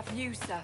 have you, sir.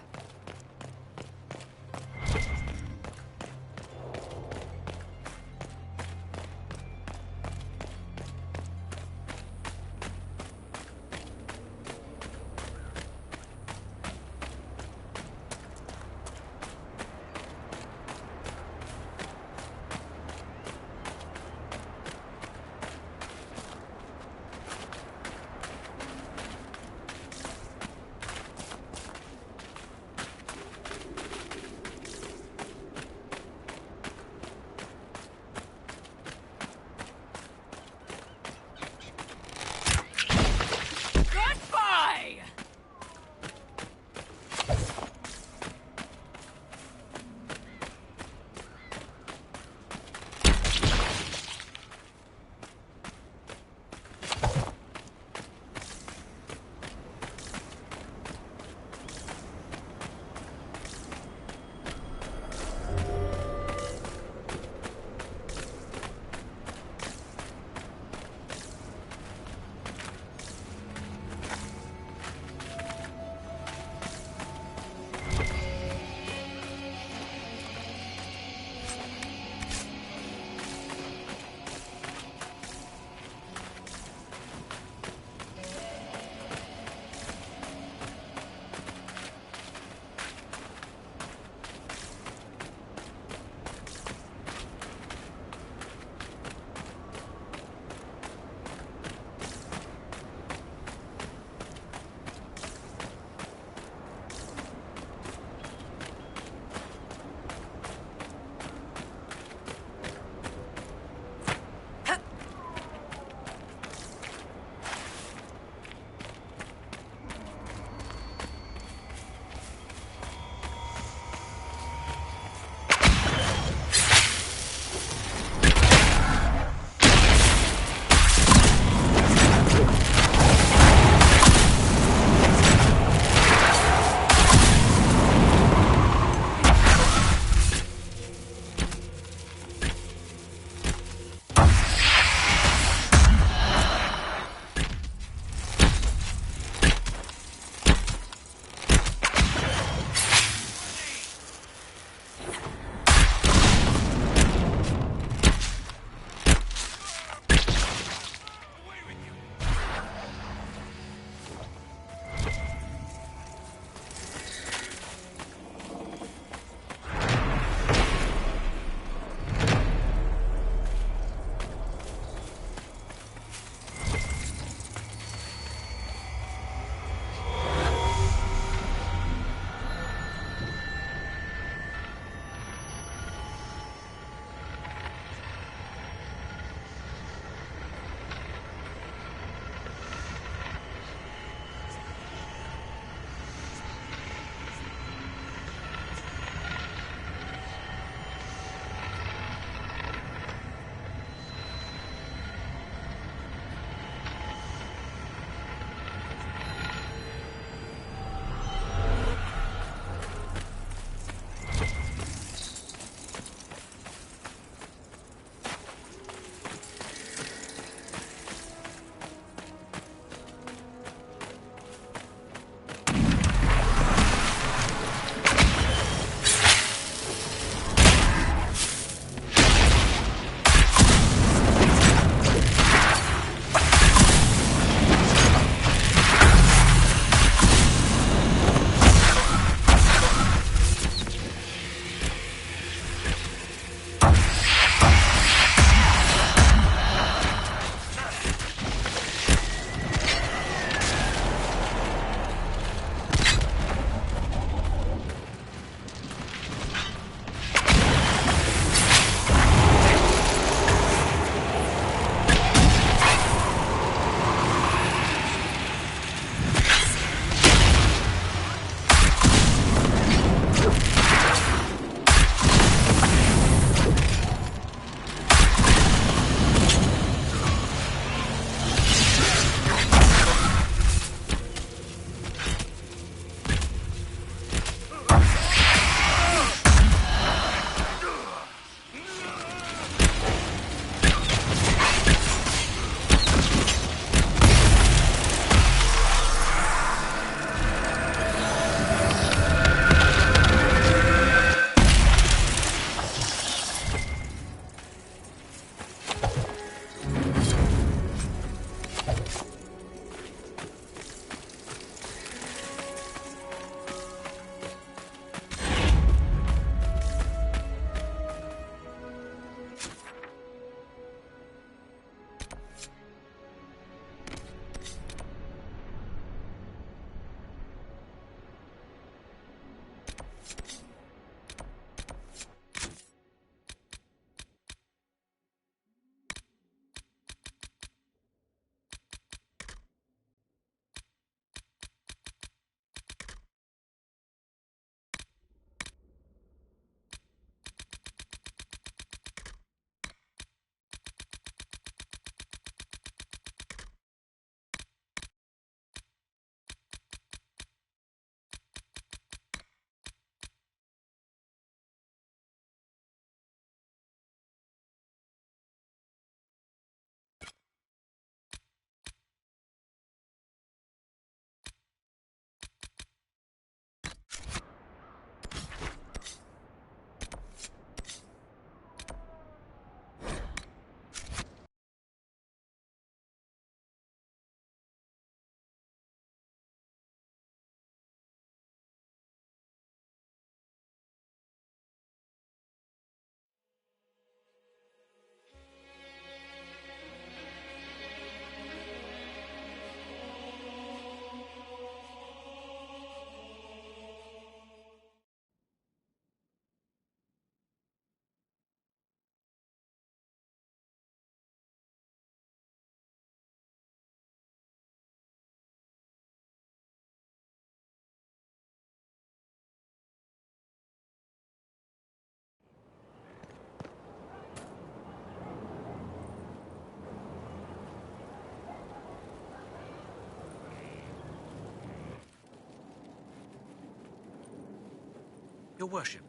Your worship.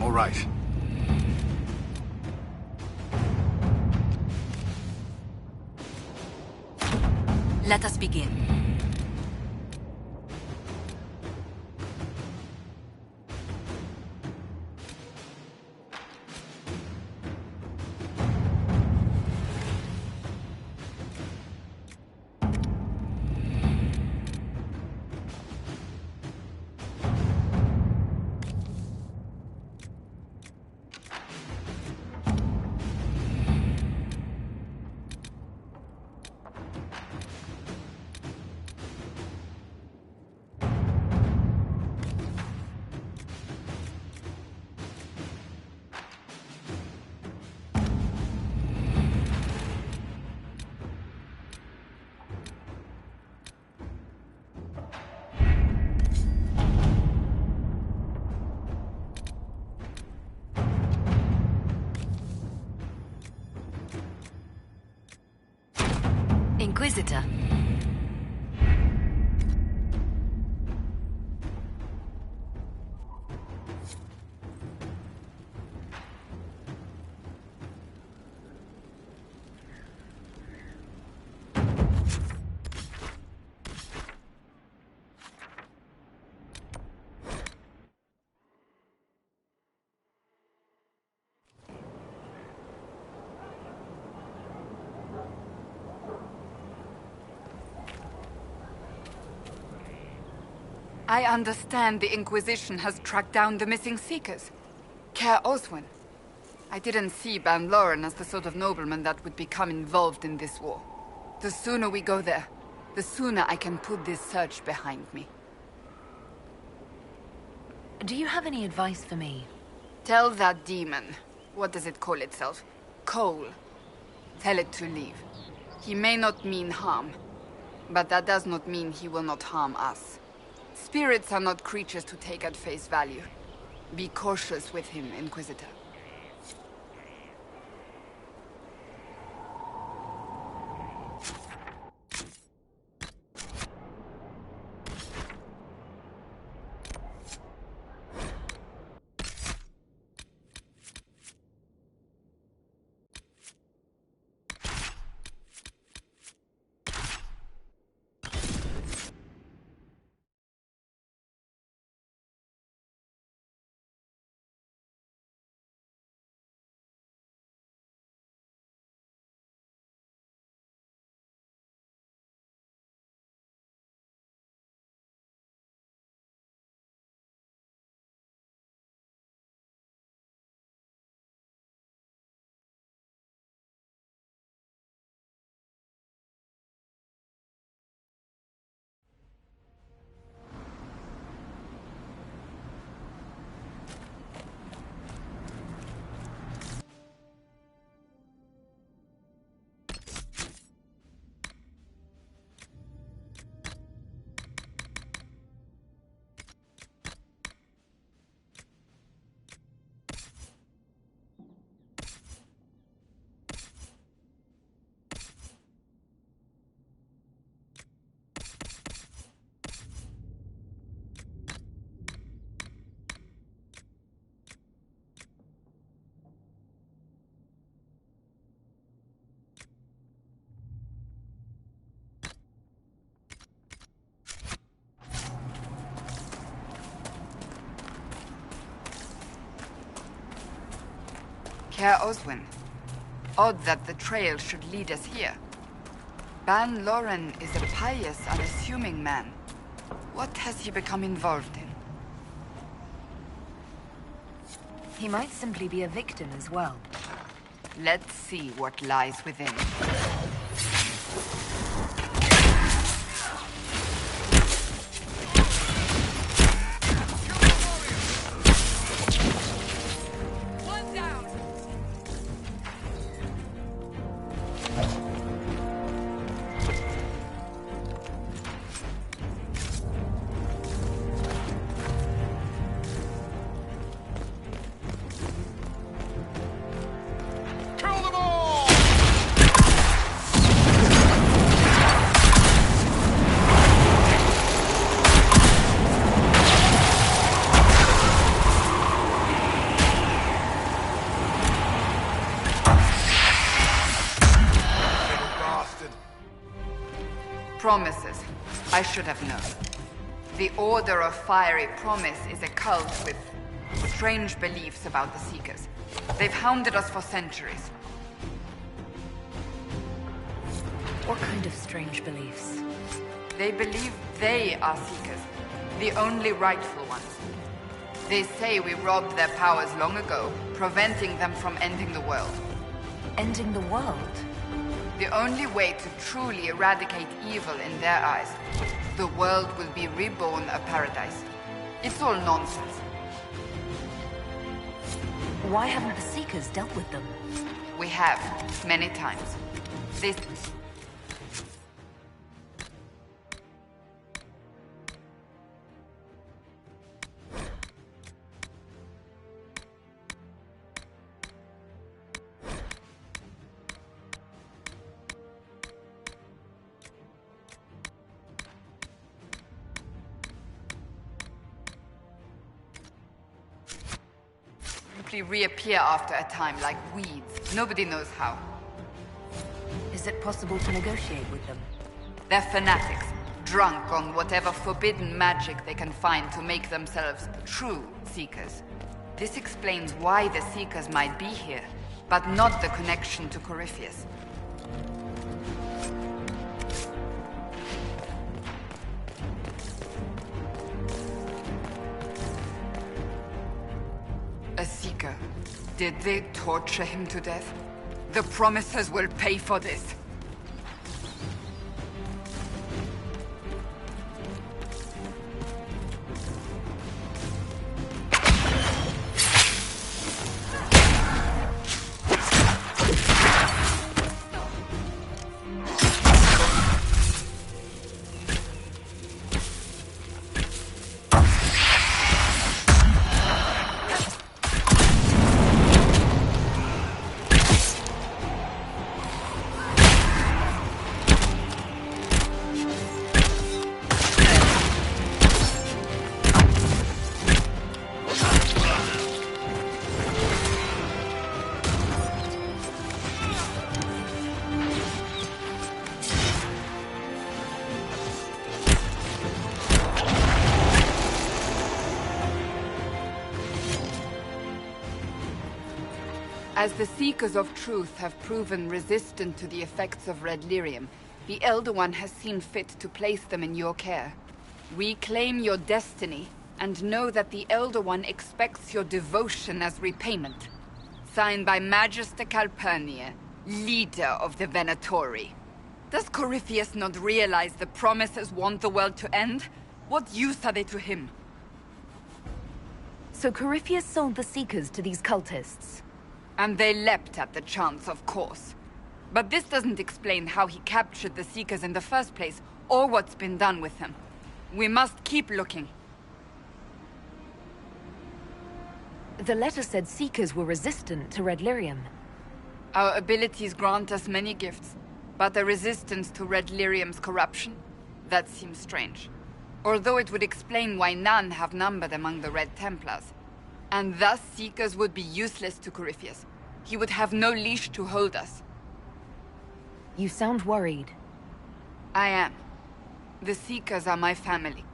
All right. Let us begin. Inquisitor. I understand the Inquisition has tracked down the missing Seekers. Care Oswin. I didn't see Ban Loren as the sort of nobleman that would become involved in this war. The sooner we go there, the sooner I can put this search behind me. Do you have any advice for me? Tell that demon, what does it call itself? Cole. Tell it to leave. He may not mean harm, but that does not mean he will not harm us. Spirits are not creatures to take at face value. Be cautious with him, Inquisitor. Care Oswin. Odd that the trail should lead us here. Ban Loren is a pious, unassuming man. What has he become involved in? He might simply be a victim as well. Let's see what lies within. Promises. I should have known. The Order of Fiery Promise is a cult with strange beliefs about the Seekers. They've hounded us for centuries. What kind of strange beliefs? They believe they are Seekers, the only rightful ones. They say we robbed their powers long ago, preventing them from ending the world. Ending the world? The only way to truly eradicate evil in their eyes, the world will be reborn a paradise. It's all nonsense. Why haven't the Seekers dealt with them? We have, many times. This... reappear after a time like weeds. Nobody knows how. Is it possible to negotiate with them? They're fanatics, drunk on whatever forbidden magic they can find to make themselves true Seekers. This explains why the Seekers might be here, but not the connection to Corypheus. A Seeker. Did they torture him to death? The Promisers will pay for this. As the Seekers of Truth have proven resistant to the effects of red lyrium, the Elder One has seen fit to place them in your care. Reclaim your destiny, and know that the Elder One expects your devotion as repayment. Signed by Magister Calpurnia, leader of the Venatori. Does Corypheus not realize the Promisers want the world to end? What use are they to him? So Corypheus sold the Seekers to these cultists? And they leapt at the chance, of course. But this doesn't explain how he captured the Seekers in the first place, or what's been done with them. We must keep looking. The letter said Seekers were resistant to red lyrium. Our abilities grant us many gifts, but a resistance to red lyrium's corruption? That seems strange. Although it would explain why none have numbered among the Red Templars. And thus Seekers would be useless to Corypheus. He would have no leash to hold us. You sound worried. I am. The Seekers are my family.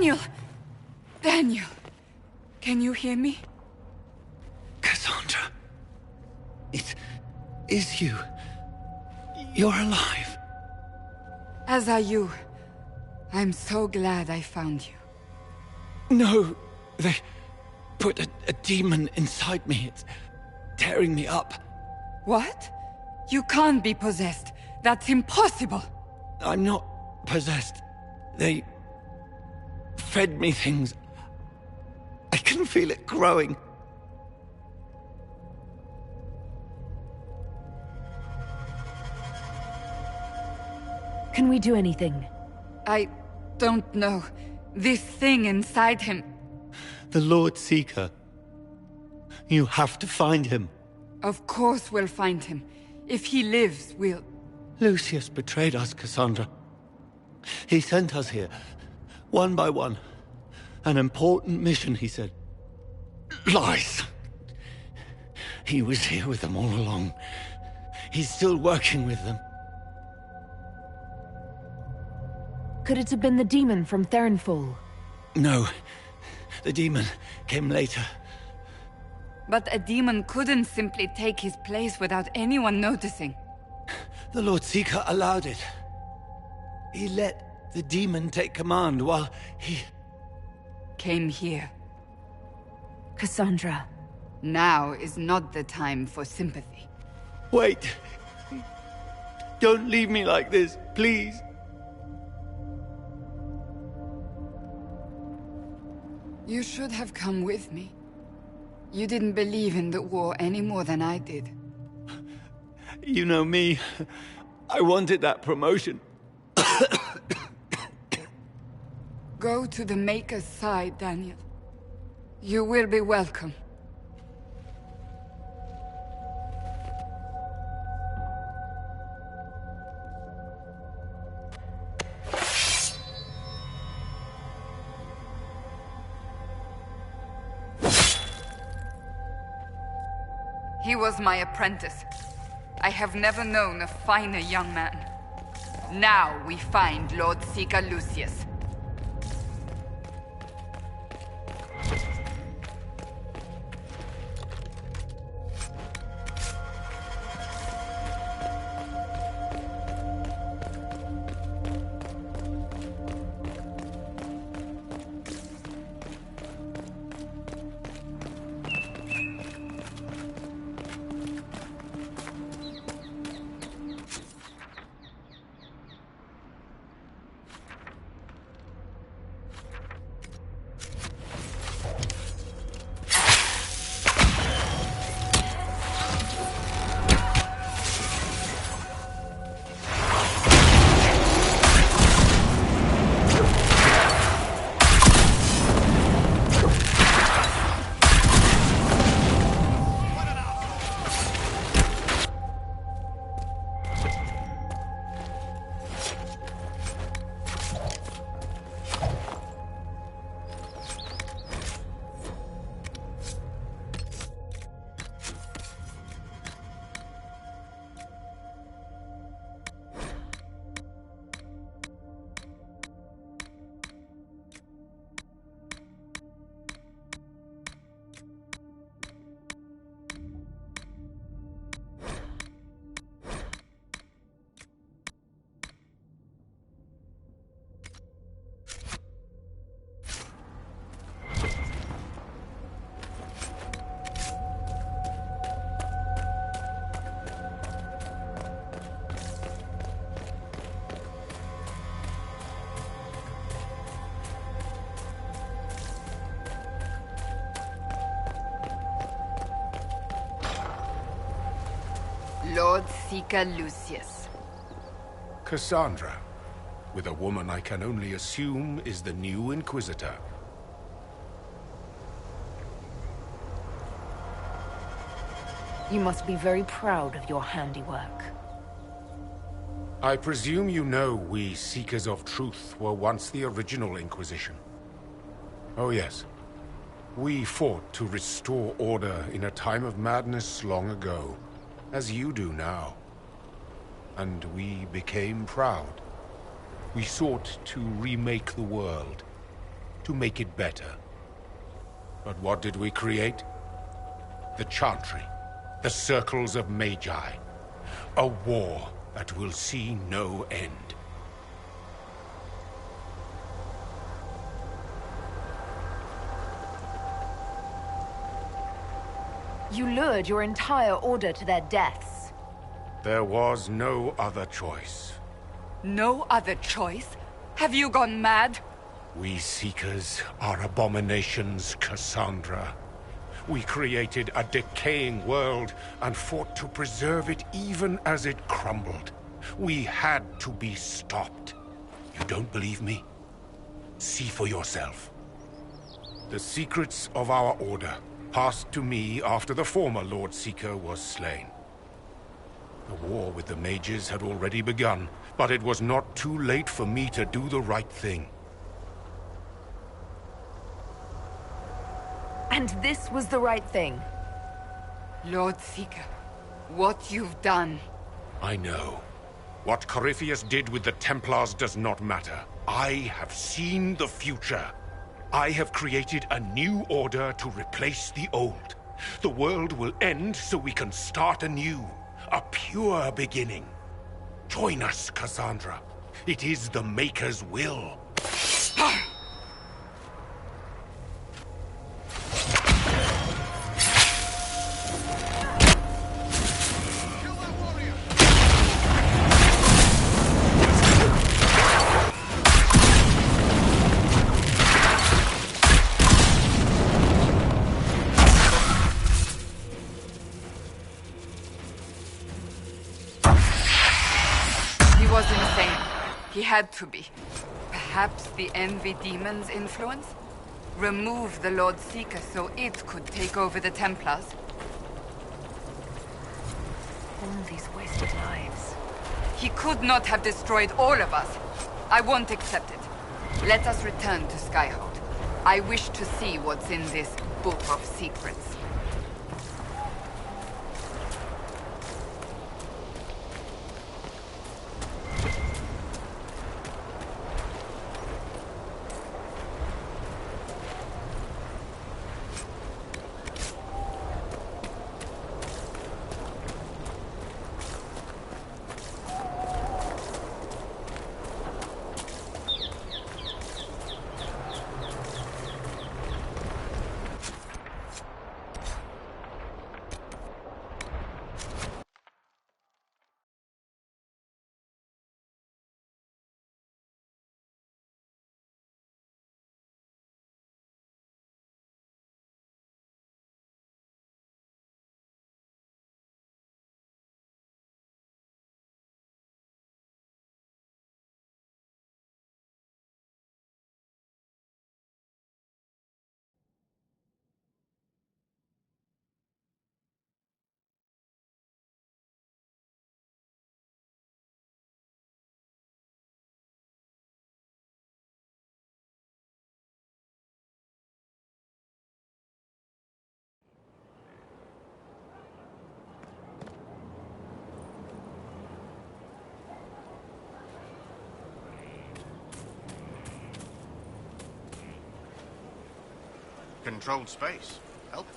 Daniel! Daniel! Can you hear me? Cassandra. It is you. You're alive. As are you. I'm so glad I found you. No, they put a demon inside me. It's tearing me up. What? You can't be possessed. That's impossible. I'm not possessed. They fed me things. I can feel it growing. Can we do anything? I don't know. This thing inside him. The Lord Seeker. You have to find him. Of course we'll find him. If he lives, we'll... Lucius betrayed us, Cassandra. He sent us here, one by one. An important mission, he said. Lies! He was here with them all along. He's still working with them. Could it have been the demon from Therenfall? No. The demon came later. But a demon couldn't simply take his place without anyone noticing. The Lord Seeker allowed it. He let the demon take command while he... Came here. Cassandra. Now is not the time for sympathy. Wait. Don't leave me like this, please. You should have come with me. You didn't believe in the war any more than I did. You know me. I wanted that promotion. Go to the Maker's side, Daniel. You will be welcome. He was my apprentice. I have never known a finer young man. Now we find Lord Seeker Lucius. Lord Seeker Lucius. Cassandra, with a woman I can only assume is the new Inquisitor. You must be very proud of your handiwork. I presume you know we Seekers of Truth were once the original Inquisition. Oh yes. We fought to restore order in a time of madness long ago, as you do now. And we became proud. We sought to remake the world. to make it better. But what did we create? The Chantry, the Circles of Magi. A war that will see no end. You lured your entire order to their deaths. There was no other choice. No other choice? Have you gone mad? We Seekers are abominations, Cassandra. We created a decaying world and fought to preserve it even as it crumbled. We had to be stopped. You don't believe me? See for yourself. The secrets of our order passed to me after the former Lord Seeker was slain. The war with the mages had already begun, but it was not too late for me to do the right thing. And this was the right thing. Lord Seeker, what you've done. I know. What Corypheus did with the Templars does not matter. I have seen the future. I have created a new order to replace the old. The world will end so we can start anew. A pure beginning. Join us, Cassandra. It is the Maker's will. He had to be. Perhaps the Envy Demon's influence? Remove the Lord Seeker so it could take over the Templars? All these wasted lives. He could not have destroyed all of us. I won't accept it. Let us return to Skyhold. I wish to see what's in this Book of Secrets. Controlled space. Help.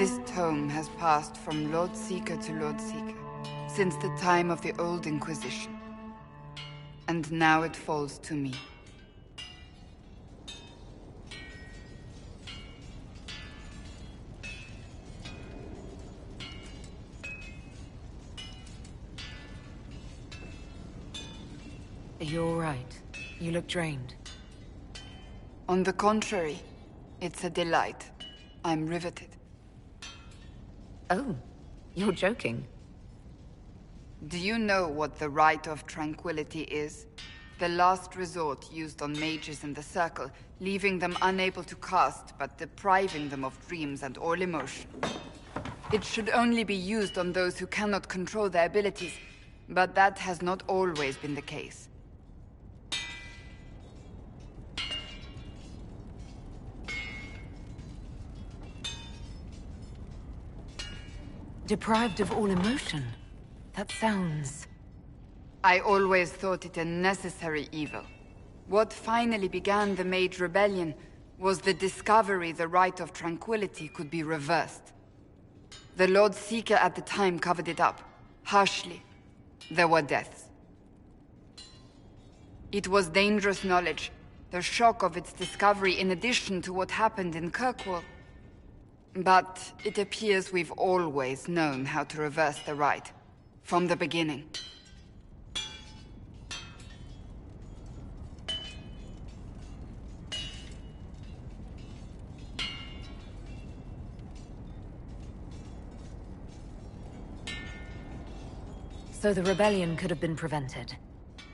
This tome has passed from Lord Seeker to Lord Seeker since the time of the old Inquisition. And now it falls to me. You're all right. You look drained. On the contrary, it's a delight. I'm riveted. Oh, you're joking. Do you know what the Rite of Tranquility is? The last resort used on mages in the Circle, leaving them unable to cast, but depriving them of dreams and all emotion. It should only be used on those who cannot control their abilities, but that has not always been the case. Deprived of all emotion? That sounds... I always thought it a necessary evil. What finally began the Mage Rebellion was the discovery the Rite of Tranquility could be reversed. The Lord Seeker at the time covered it up, harshly. There were deaths. It was dangerous knowledge, the shock of its discovery in addition to what happened in Kirkwall. But it appears we've always known how to reverse the rite, from the beginning. So the rebellion could have been prevented.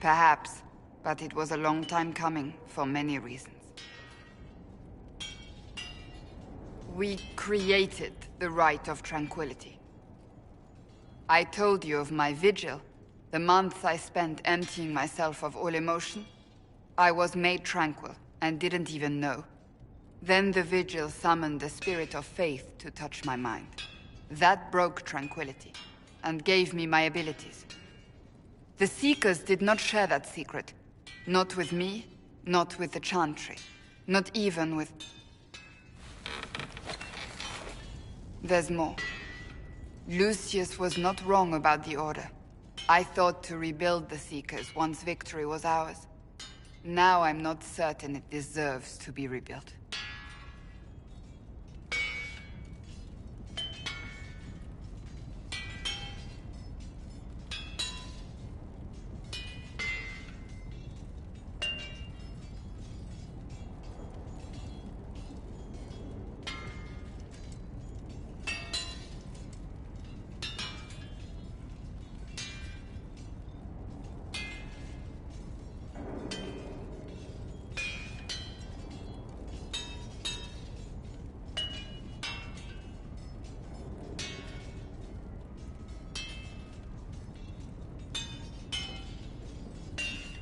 Perhaps, but it was a long time coming, for many reasons. We created the Rite of Tranquility. I told you of my vigil, the months I spent emptying myself of all emotion. I was made tranquil, and didn't even know. Then the vigil summoned the spirit of faith to touch my mind. That broke tranquility, and gave me my abilities. The Seekers did not share that secret. Not with me, not with the Chantry, not even with... There's more. Lucius was not wrong about the Order. I thought to rebuild the Seekers once victory was ours. Now I'm not certain it deserves to be rebuilt.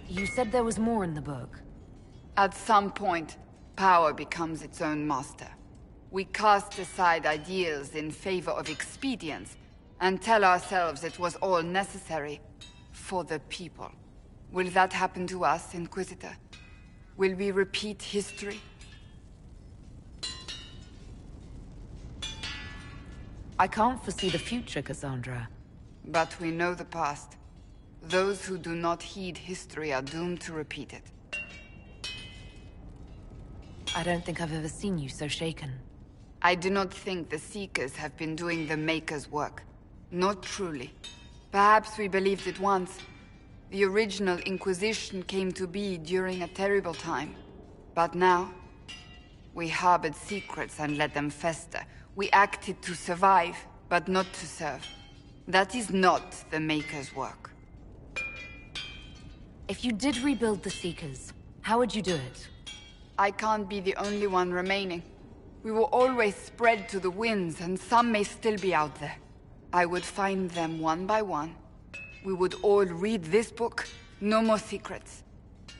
You said there was more in the book. At some point, power becomes its own master. We cast aside ideals in favor of expedience, and tell ourselves it was all necessary for the people. Will that happen to us, Inquisitor? Will we repeat history? I can't foresee the future, Cassandra. But we know the past. Those who do not heed history are doomed to repeat it. I don't think I've ever seen you so shaken. I do not think the Seekers have been doing the Maker's work. Not truly. Perhaps we believed it once. The original Inquisition came to be during a terrible time. But now, we harbored secrets and let them fester. We acted to survive, but not to serve. That is not the Maker's work. If you did rebuild the Seekers, how would you do it? I can't be the only one remaining. We will always spread to the winds, and some may still be out there. I would find them one by one. We would all read this book, no more secrets.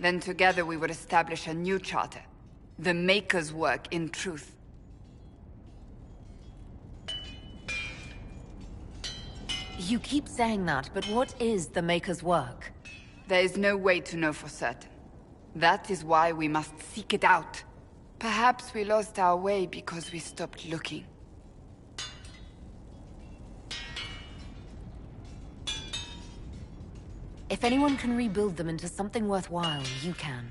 Then together we would establish a new charter. The Maker's work in truth. You keep saying that, but what is the Maker's work? There is no way to know for certain. That is why we must seek it out. Perhaps we lost our way because we stopped looking. If anyone can rebuild them into something worthwhile, you can.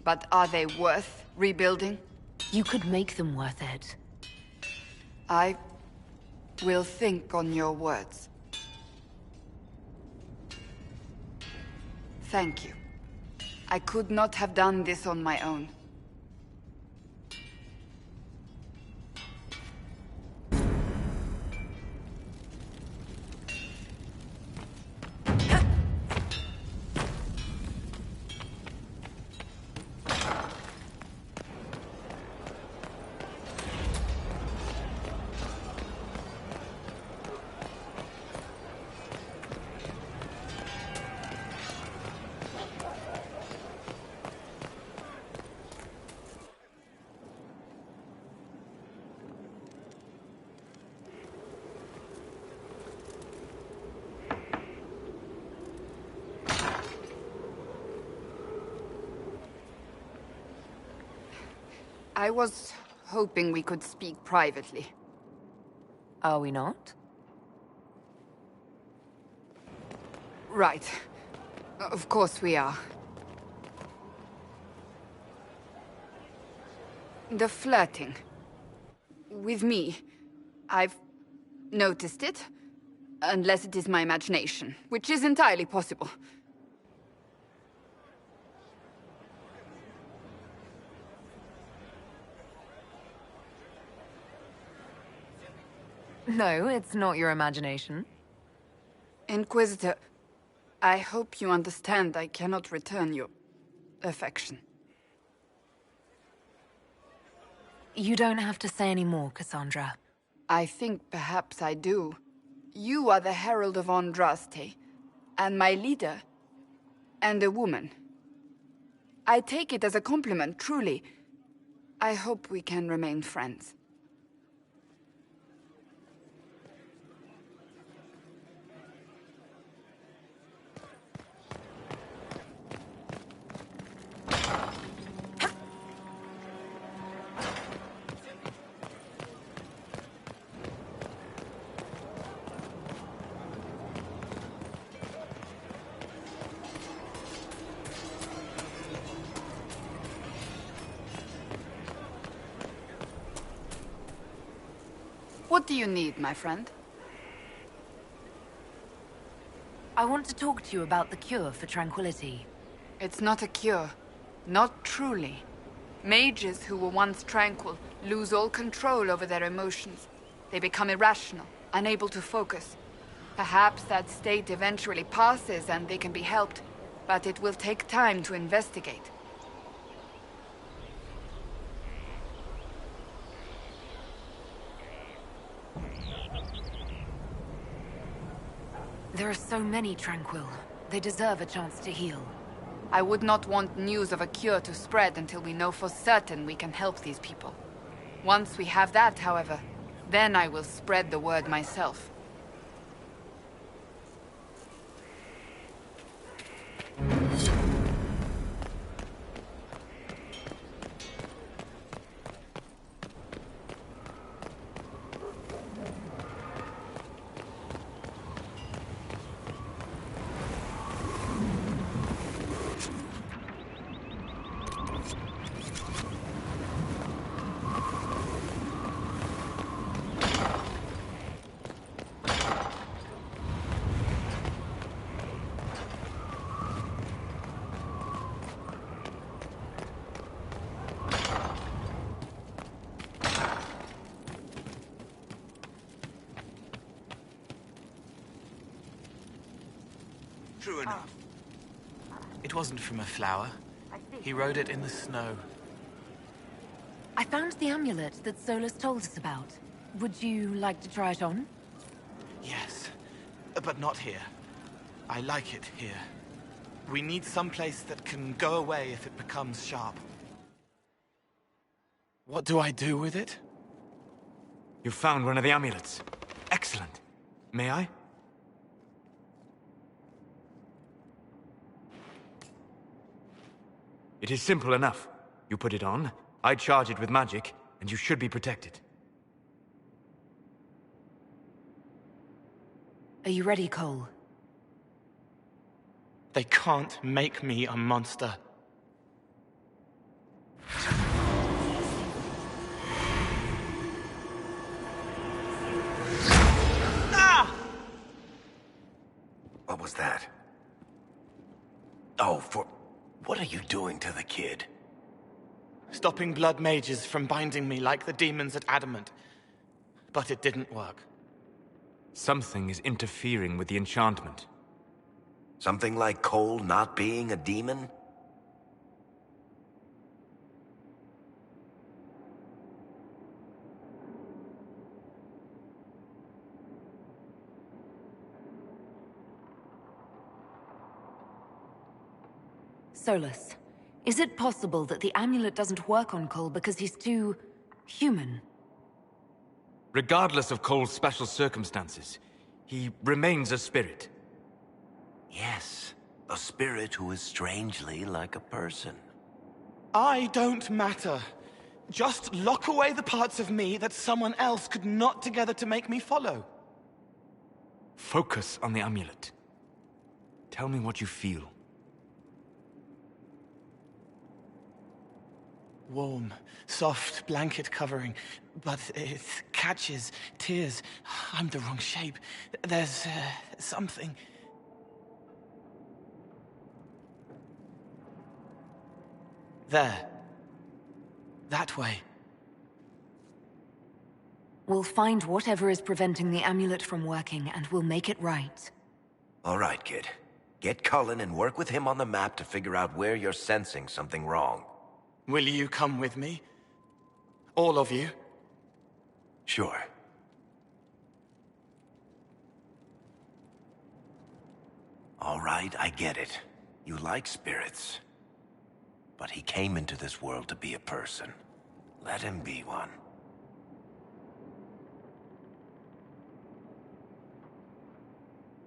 But are they worth rebuilding? You could make them worth it. I will think on your words. Thank you. I could not have done this on my own. I was hoping we could speak privately. Are we not? Right. Of course we are. The flirting. With me. I've noticed it. Unless it is my imagination, which is entirely possible. No, it's not your imagination. Inquisitor, I hope you understand I cannot return your affection. You don't have to say any more, Cassandra. I think perhaps I do. You are the Herald of Andraste, and my leader, and a woman. I take it as a compliment, truly. I hope we can remain friends. What do you need, my friend? I want to talk to you about the cure for tranquility. It's not a cure. Not truly. Mages who were once tranquil lose all control over their emotions. They become irrational, unable to focus. Perhaps that state eventually passes and they can be helped, but it will take time to investigate. There are so many tranquil. They deserve a chance to heal. I would not want news of a cure to spread until we know for certain we can help these people. Once we have that, however, then I will spread the word myself. True enough. It wasn't from a flower. He wrote it in the snow. I found the amulet that Solus told us about. Would you like to try it on? Yes, but not here. I like it here. We need some place that can go away if it becomes sharp. What do I do with it? You found one of the amulets. Excellent. May I? It is simple enough. You put it on, I charge it with magic, and you should be protected. Are you ready, Cole? They can't make me a monster. Ah! What was that? Oh, What are you doing to the kid? Stopping blood mages from binding me like the demons at Adamant. But it didn't work. Something is interfering with the enchantment. Something like Cole not being a demon? Solus, is it possible that the amulet doesn't work on Cole because he's too... human? Regardless of Cole's special circumstances, he remains a spirit. Yes, a spirit who is strangely like a person. I don't matter. Just lock away the parts of me that someone else could knot together to make me follow. Focus on the amulet. Tell me what you feel. Warm, soft blanket covering, but it catches tears. I'm the wrong shape. There's something. There. That way. We'll find whatever is preventing the amulet from working, and we'll make it right. All right, kid. Get Cullen and work with him on the map to figure out where you're sensing something wrong. Will you come with me? All of you? Sure. All right, I get it. You like spirits. But he came into this world to be a person. Let him be one.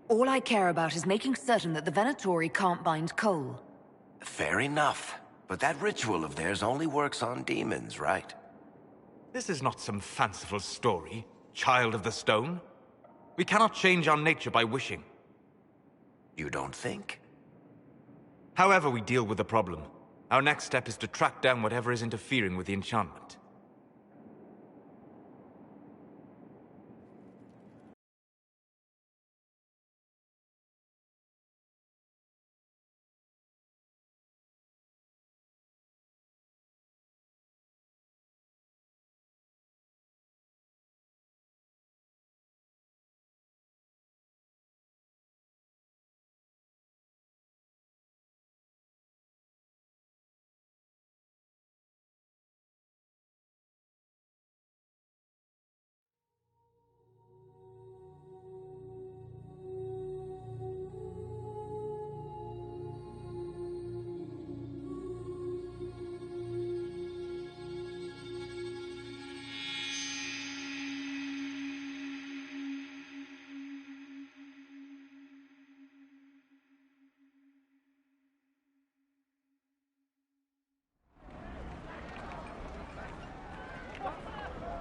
All I care about is making certain that the Venatori can't bind Cole. Fair enough. But that ritual of theirs only works on demons, right? This is not some fanciful story, child of the stone. We cannot change our nature by wishing. You don't think? However we deal with the problem, our next step is to track down whatever is interfering with the enchantment.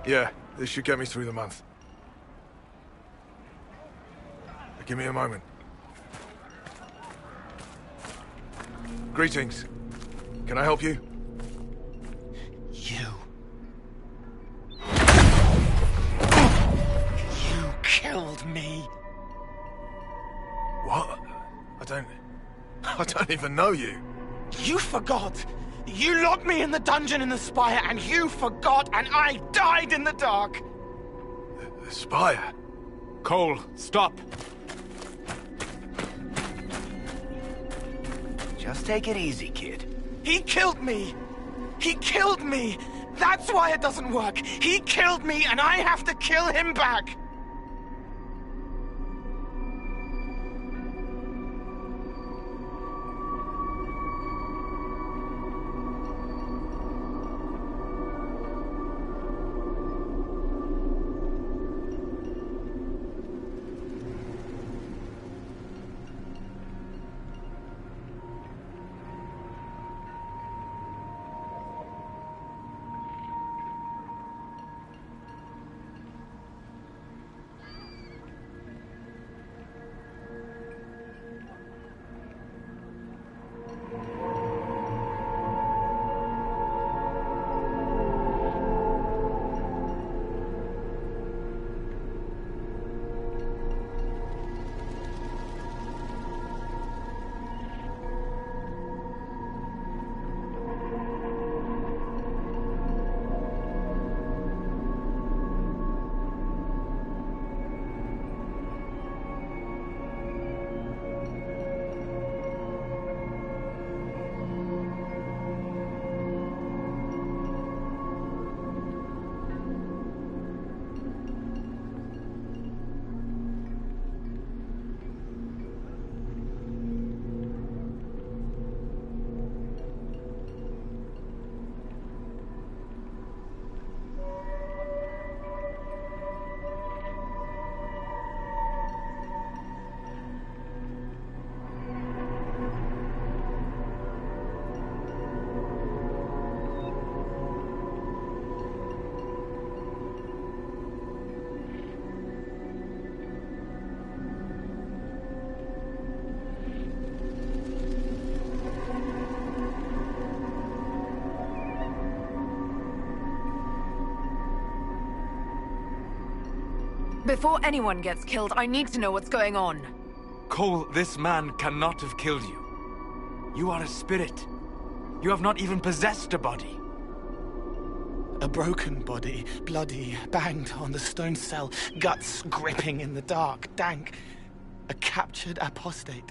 Yeah, this should get me through the month. Give me a moment. Greetings. Can I help you? You. You killed me. What? I don't even know you. You forgot. You locked me in the dungeon in the spire, and you forgot, and I died in the dark. The spire? Cole, stop! Just take it easy, kid. He killed me. He killed me. That's why it doesn't work. He killed me, and I have to kill him back. Before anyone gets killed, I need to know what's going on. Cole, this man cannot have killed you. You are a spirit. You have not even possessed a body. A broken body, bloody, banged on the stone cell, guts gripping in the dark, dank. A captured apostate.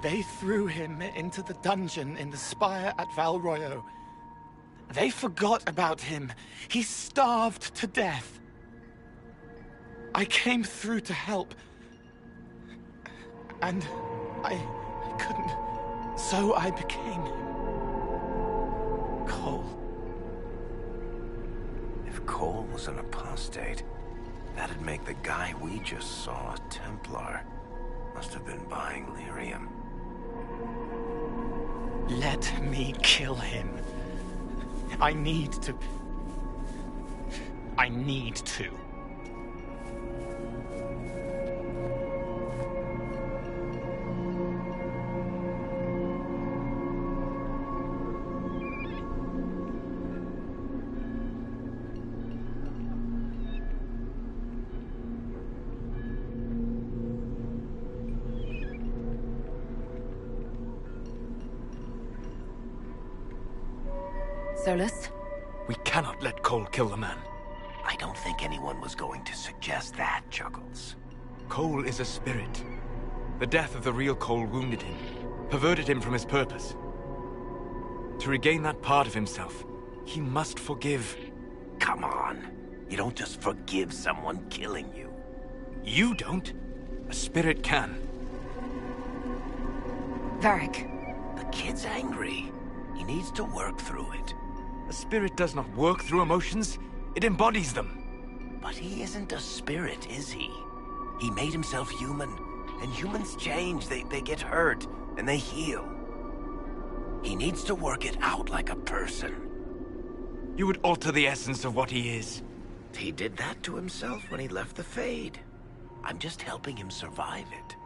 They threw him into the dungeon in the spire at Valroyo. They forgot about him. He starved to death. I came through to help. And I couldn't. So I became him. Cole. If Cole was an apostate, that'd make the guy we just saw a Templar. Must have been buying lyrium. Let me kill him. I need to. Solus? We cannot let Cole kill the man. I don't think anyone was going to suggest that, Chuckles. Cole is a spirit. The death of the real Cole wounded him, perverted him from his purpose. To regain that part of himself, he must forgive. Come on. You don't just forgive someone killing you. You don't. A spirit can. Varric. The kid's angry. He needs to work through it. A spirit does not work through emotions. It embodies them. But he isn't a spirit, is he? He made himself human. And humans change. They get hurt. And they heal. He needs to work it out like a person. You would alter the essence of what he is. He did that to himself when he left the Fade. I'm just helping him survive it.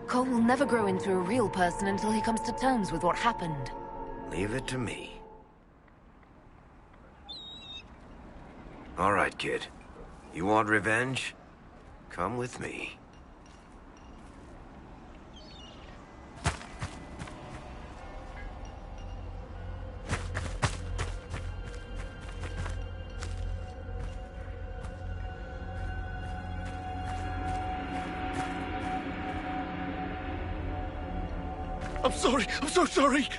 Cole will never grow into a real person until he comes to terms with what happened. Leave it to me. All right, kid. You want revenge? Come with me. I'm sorry. I'm so sorry.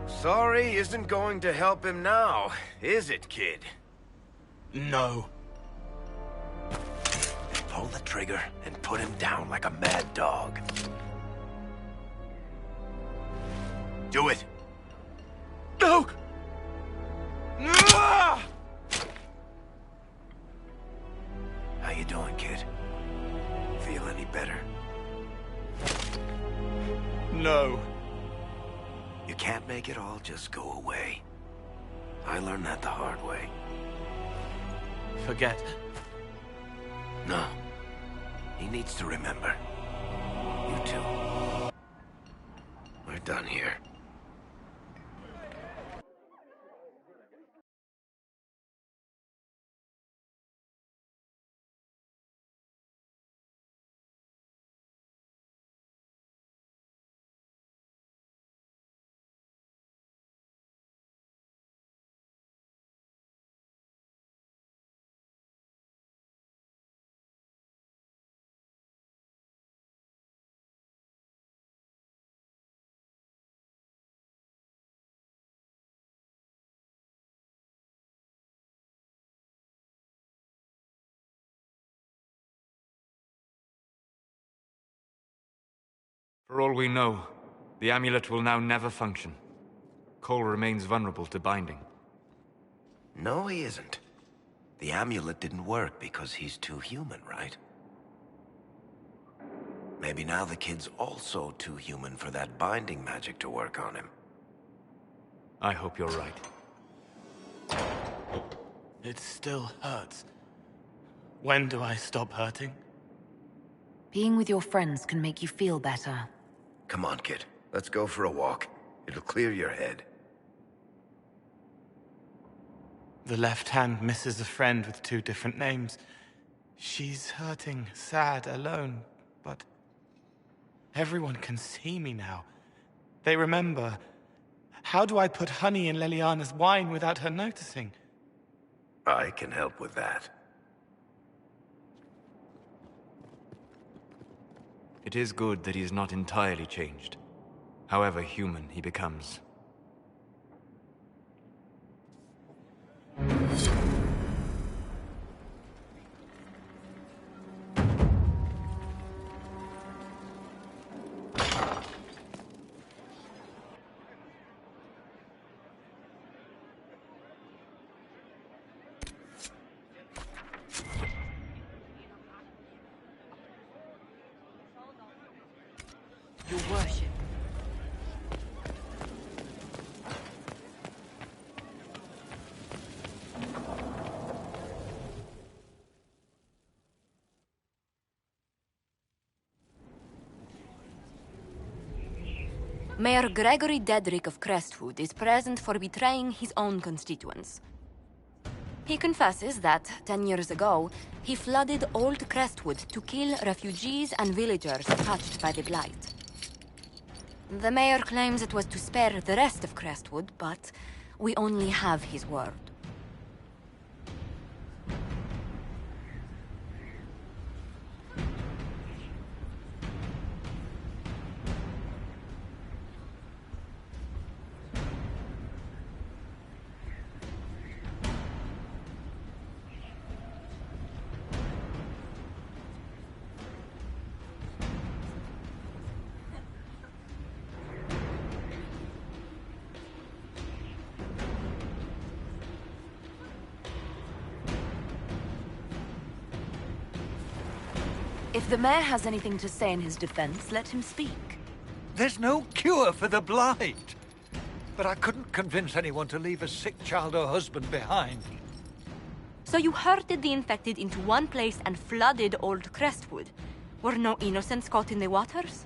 Sorry isn't going to help him now, is it, kid? No. Pull the trigger and put him down like a mad dog. Do it. No! How you doing, kid? Feel any better? No. You can't make it all just go away. I learned that the hard way. Forget. No. He needs to remember. You too. We're done here. For all we know, the amulet will now never function. Cole remains vulnerable to binding. No, he isn't. The amulet didn't work because he's too human, right? Maybe now the kid's also too human for that binding magic to work on him. I hope you're right. It still hurts. When do I stop hurting? Being with your friends can make you feel better. Come on, kid. Let's go for a walk. It'll clear your head. The left hand misses a friend with 2 different names. She's hurting, sad, alone, but everyone can see me now. They remember. How do I put honey in Leliana's wine without her noticing? I can help with that. It is good that he is not entirely changed, however human he becomes. Your worship. Mayor Gregory Dedrick of Crestwood is present for betraying his own constituents. He confesses that, 10 years ago, he flooded Old Crestwood to kill refugees and villagers touched by the Blight. The mayor claims it was to spare the rest of Crestwood, but we only have his word. If the mayor has anything to say in his defense, let him speak. There's no cure for the Blight. But I couldn't convince anyone to leave a sick child or husband behind. So you herded the infected into one place and flooded Old Crestwood. Were no innocents caught in the waters?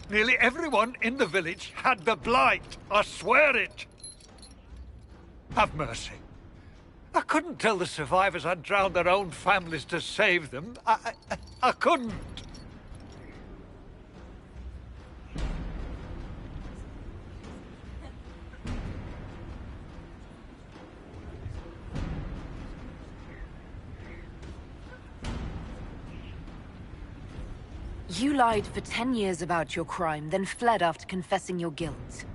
Nearly everyone in the village had the Blight. I swear it. Have mercy. I couldn't tell the survivors I'd drowned their own families to save them. I couldn't. You lied for 10 years about your crime, then fled after confessing your guilt.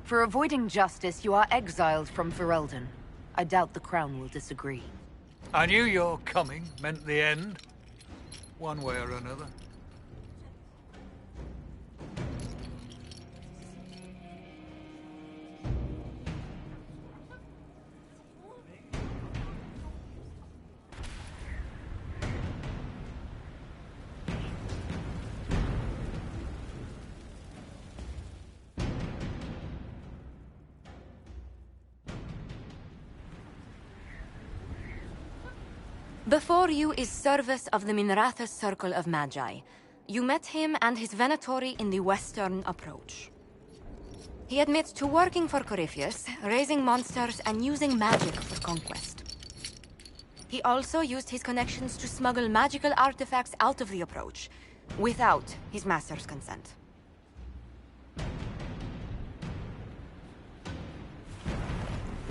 For avoiding justice, you are exiled from Ferelden. I doubt the Crown will disagree. I knew your coming meant the end, one way or another. Before you is Service of the Minrathous Circle of Magi. You met him and his Venatori in the western approach. He admits to working for Corypheus, raising monsters and using magic for conquest. He also used his connections to smuggle magical artifacts out of the approach, without his master's consent.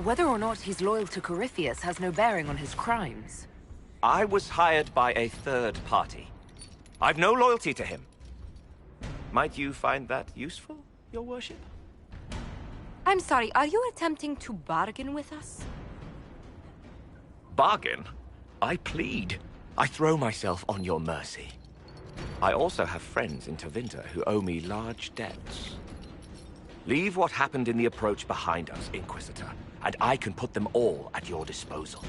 Whether or not he's loyal to Corypheus has no bearing on his crimes. I was hired by a third party. I've no loyalty to him. Might you find that useful, Your Worship? I'm sorry, are you attempting to bargain with us? Bargain? I plead. I throw myself on your mercy. I also have friends in Tevinter who owe me large debts. Leave what happened in the approach behind us, Inquisitor, and I can put them all at your disposal.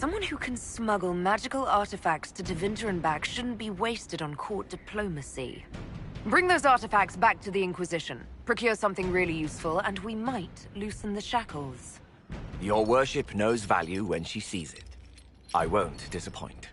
Someone who can smuggle magical artifacts to Tevinter and back shouldn't be wasted on court diplomacy. Bring those artifacts back to the Inquisition, procure something really useful, and we might loosen the shackles. Your worship knows value when she sees it. I won't disappoint.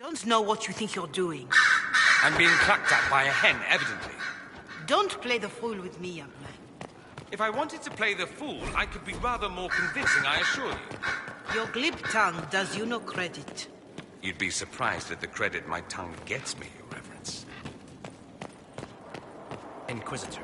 I don't know what you think you're doing. I'm being clucked at by a hen, evidently. Don't play the fool with me, young man. If I wanted to play the fool, I could be rather more convincing, I assure you. Your glib tongue does you no credit. You'd be surprised at the credit my tongue gets me, Your Reverence. Inquisitor.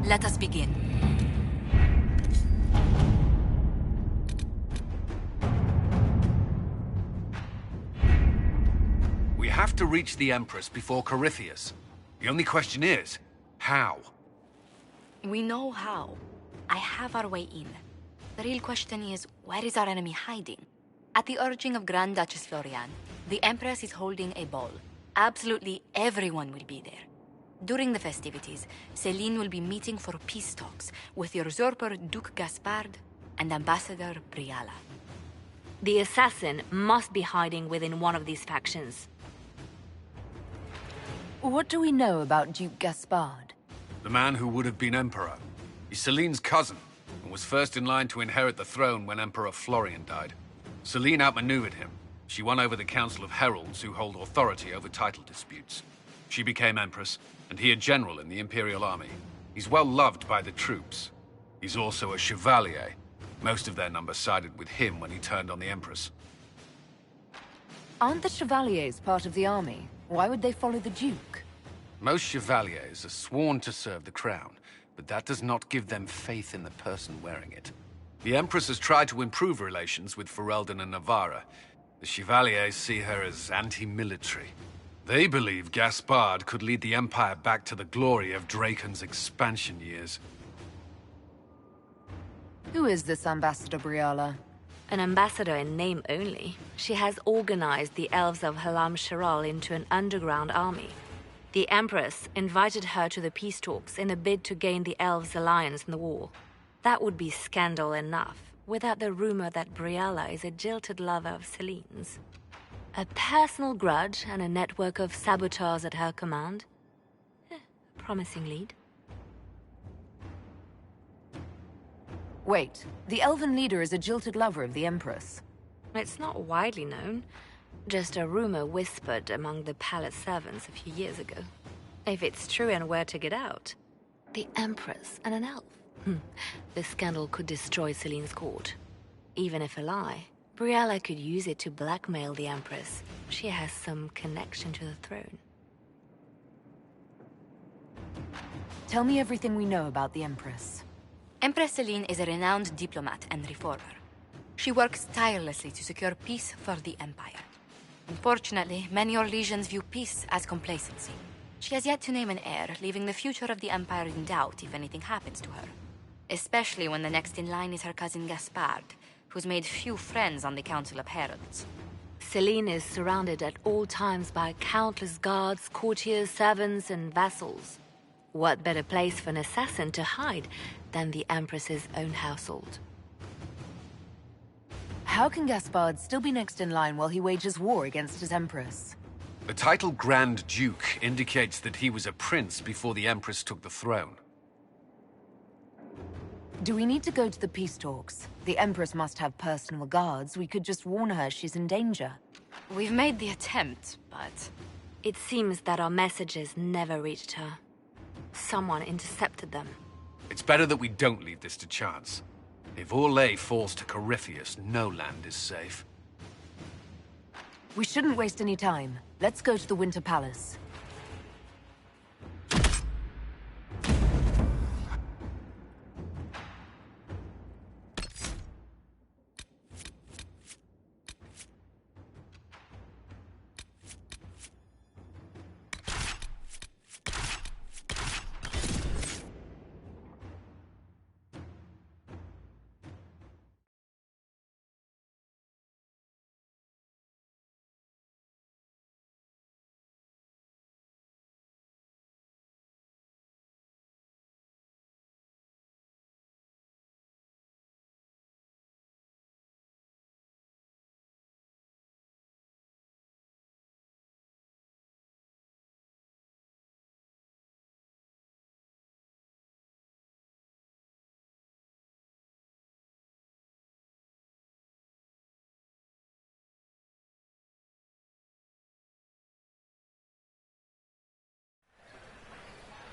Let us begin. We have to reach the Empress before Corypheus. The only question is, how? We know how. I have our way in. The real question is, where is our enemy hiding? At the urging of Grand Duchess Florian, the Empress is holding a ball. Absolutely everyone will be there. During the festivities, Celine will be meeting for peace talks with the usurper Duke Gaspard and Ambassador Briala. The assassin must be hiding within one of these factions. What do we know about Duke Gaspard? The man who would have been Emperor. He's Celine's cousin, and was first in line to inherit the throne when Emperor Florian died. Celine outmaneuvered him. She won over the Council of Heralds, who hold authority over title disputes. She became Empress, and he a general in the Imperial Army. He's well loved by the troops. He's also a Chevalier. Most of their number sided with him when he turned on the Empress. Aren't the Chevaliers part of the army? Why would they follow the Duke? Most Chevaliers are sworn to serve the crown, but that does not give them faith in the person wearing it. The Empress has tried to improve relations with Ferelden and Navarra. The Chevaliers see her as anti-military. They believe Gaspard could lead the Empire back to the glory of Draken's expansion years. Who is this Ambassador Briala? An ambassador in name only. She has organized the elves of Halam Shiral into an underground army. The Empress invited her to the peace talks in a bid to gain the elves' alliance in the war. That would be scandal enough, without the rumor that Briala is a jilted lover of Celine's. A personal grudge and a network of saboteurs at her command. Promising lead. Wait, the elven leader is a jilted lover of the Empress. It's not widely known. Just a rumor whispered among the palace servants a few years ago. If it's true and were to get out, the Empress and an elf. The scandal could destroy Celine's court. Even if a lie, Briala could use it to blackmail the Empress. She has some connection to the throne. Tell me everything we know about the Empress. Empress Celine is a renowned diplomat and reformer. She works tirelessly to secure peace for the Empire. Unfortunately, many Orlesians view peace as complacency. She has yet to name an heir, leaving the future of the Empire in doubt if anything happens to her. Especially when the next in line is her cousin Gaspard, who's made few friends on the Council of Heralds. Celine is surrounded at all times by countless guards, courtiers, servants, and vassals. What better place for an assassin to hide than the Empress's own household? How can Gaspard still be next in line while he wages war against his Empress? The title Grand Duke indicates that he was a prince before the Empress took the throne. Do we need to go to the peace talks? The Empress must have personal guards. We could just warn her she's in danger. We've made the attempt, but... It seems that our messages never reached her. Someone intercepted them. It's better that we don't leave this to chance. If Orlais falls to Corypheus, no land is safe. We shouldn't waste any time. Let's go to the Winter Palace.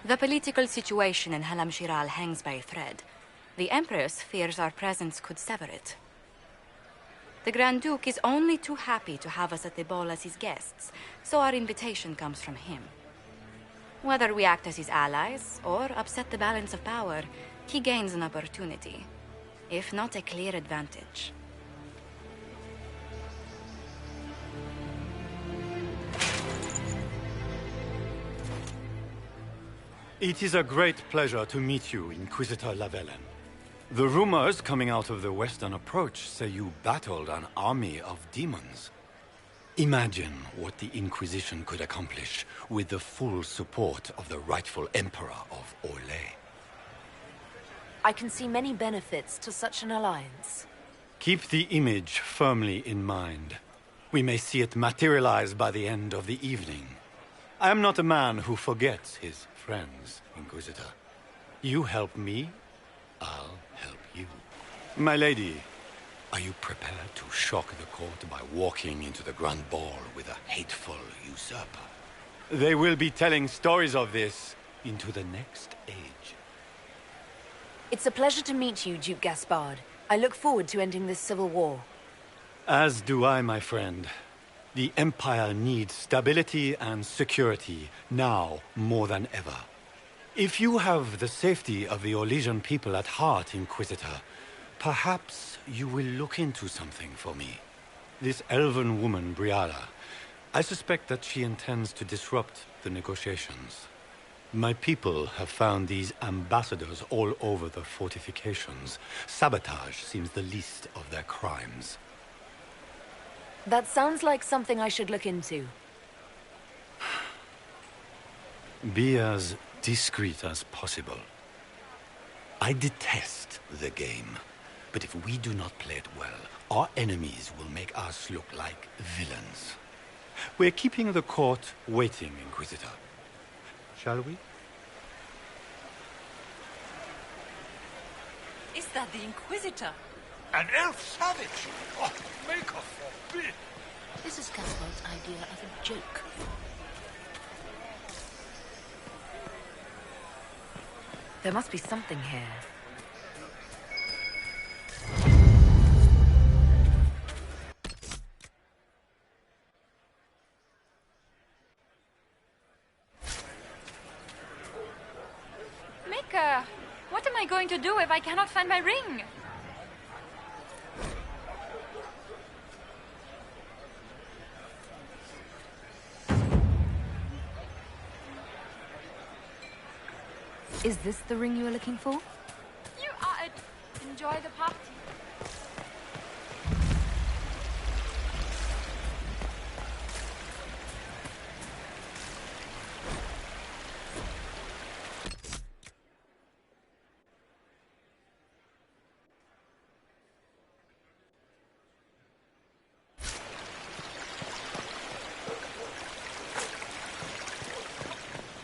The political situation in Halam Shiral hangs by a thread. The Empress fears our presence could sever it. The Grand Duke is only too happy to have us at the ball as his guests, so our invitation comes from him. Whether we act as his allies or upset the balance of power, he gains an opportunity, if not a clear advantage. It is a great pleasure to meet you, Inquisitor Lavellen. The rumors coming out of the Western Approach say you battled an army of demons. Imagine what the Inquisition could accomplish with the full support of the rightful Emperor of Orlais. I can see many benefits to such an alliance. Keep the image firmly in mind. We may see it materialize by the end of the evening. I am not a man who forgets his friends, Inquisitor. You help me, I'll help you. My lady, are you prepared to shock the court by walking into the Grand Ball with a hateful usurper? They will be telling stories of this into the next age. It's a pleasure to meet you, Duke Gaspard. I look forward to ending this civil war. As do I, my friend. The Empire needs stability and security, now more than ever. If you have the safety of the Orlesian people at heart, Inquisitor, perhaps you will look into something for me. This elven woman, Briala, I suspect that she intends to disrupt the negotiations. My people have found these ambassadors all over the fortifications. Sabotage seems the least of their crimes. That sounds like something I should look into. Be as discreet as possible. I detest the game, but if we do not play it well, our enemies will make us look like villains. We're keeping the court waiting, Inquisitor. Shall we? Is that the Inquisitor? An elf savage? Oh, Maker forbid! This is Gaspard's idea of a joke. There must be something here. Mika, what am I going to do if I cannot find my ring? Is this the ring you were looking for? You are it. Enjoy the party.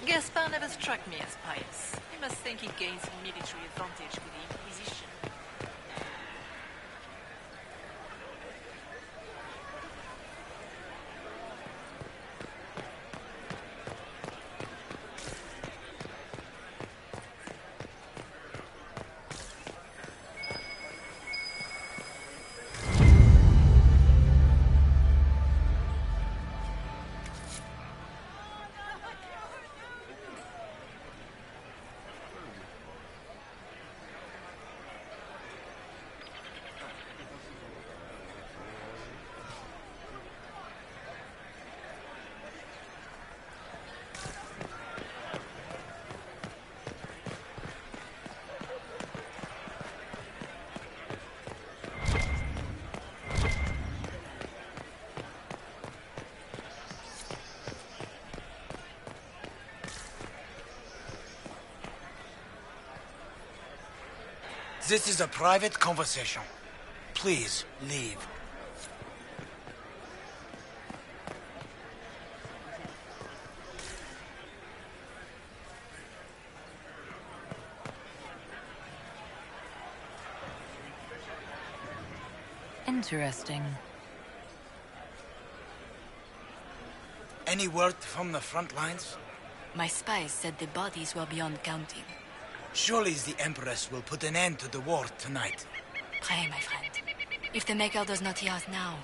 Gaspard never struck me as pious. You must think he gains military advantage with the Inquisition. This is a private conversation. Please, leave. Interesting. Any word from the front lines? My spies said the bodies were beyond counting. Surely the Empress will put an end to the war tonight. Pray, my friend. If the Maker does not hear us now,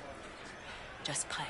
just pray.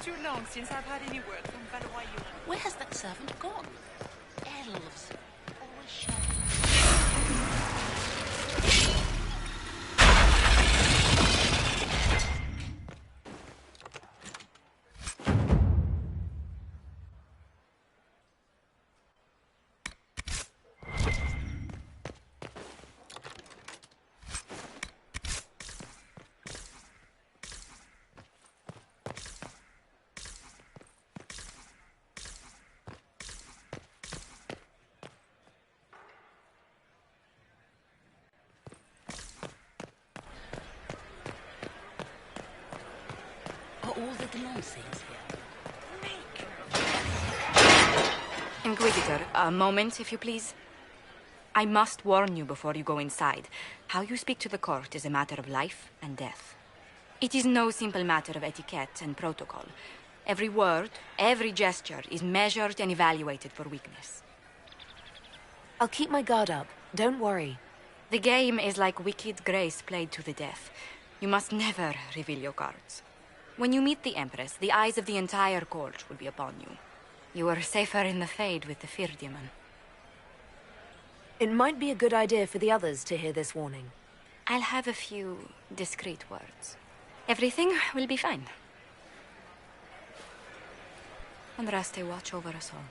too long since I've had any word from BlackDragoonKnight. Where has that servant gone? Elves. Always shouting. All the things here. Inquisitor, a moment, if you please. I must warn you before you go inside. How you speak to the court is a matter of life and death. It is no simple matter of etiquette and protocol. Every word, every gesture is measured and evaluated for weakness. I'll keep my guard up. Don't worry. The game is like wicked grace played to the death. You must never reveal your cards. When you meet the Empress, the eyes of the entire court will be upon you. You are safer in the Fade with the Fear Demon. It might be a good idea for the others to hear this warning. I'll have a few discreet words. Everything will be fine. Andraste, watch over us all.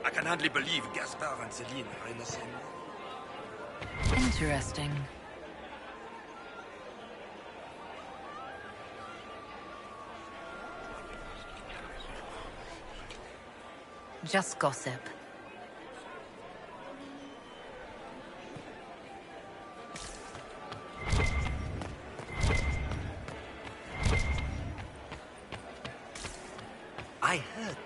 I can hardly believe Gaspard and Celine are in the same room. Interesting. Just gossip. I heard.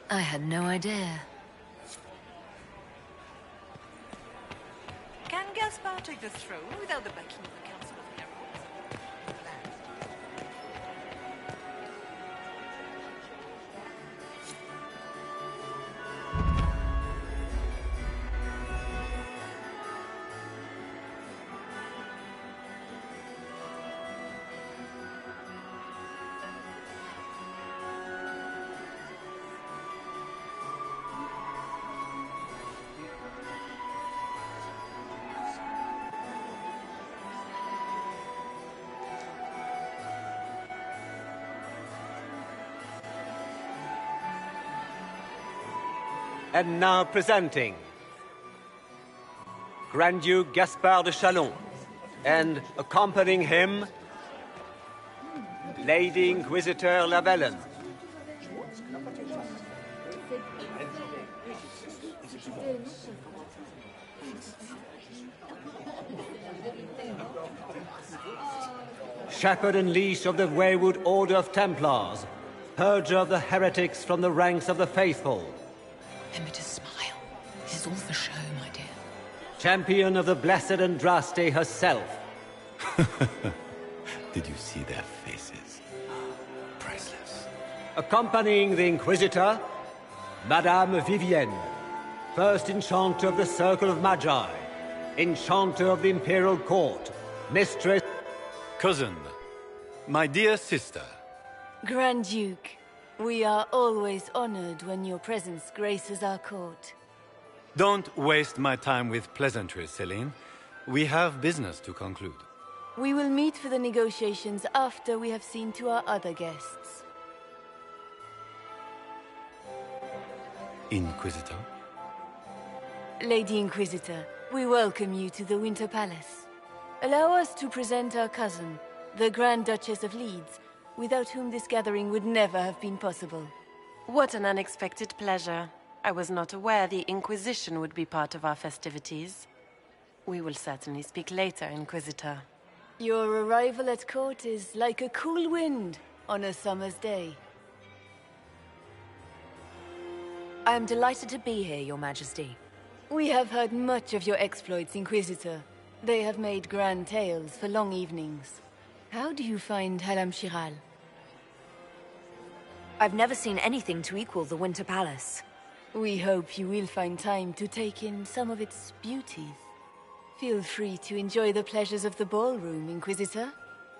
I had no idea. Can Gaspard take the throne without the backing of the Council of Heralds? And now presenting Grand Duke Gaspard de Chalon, and accompanying him, Lady Inquisitor Lavellen. Shepherd and leash of the wayward Order of Templars, purger of the heretics from the ranks of the faithful. Remember to smile. This is all for show, my dear. Champion of the blessed Andraste herself. Did you see their faces? Priceless. Accompanying the Inquisitor, Madame Vivienne, first Enchanter of the Circle of Magi, Enchanter of the Imperial Court, Mistress... Cousin, my dear sister. Grand Duke, we are always honored when your presence graces our court. Don't waste my time with pleasantries, Celine. We have business to conclude. We will meet for the negotiations after we have seen to our other guests. Inquisitor? Lady Inquisitor, we welcome you to the Winter Palace. Allow us to present our cousin, the Grand Duchess of Leeds, without whom this gathering would never have been possible. What an unexpected pleasure. I was not aware the Inquisition would be part of our festivities. We will certainly speak later, Inquisitor. Your arrival at court is like a cool wind on a summer's day. I am delighted to be here, Your Majesty. We have heard much of your exploits, Inquisitor. They have made grand tales for long evenings. How do you find Halam Shiral? I've never seen anything to equal the Winter Palace. We hope you will find time to take in some of its beauties. Feel free to enjoy the pleasures of the ballroom, Inquisitor.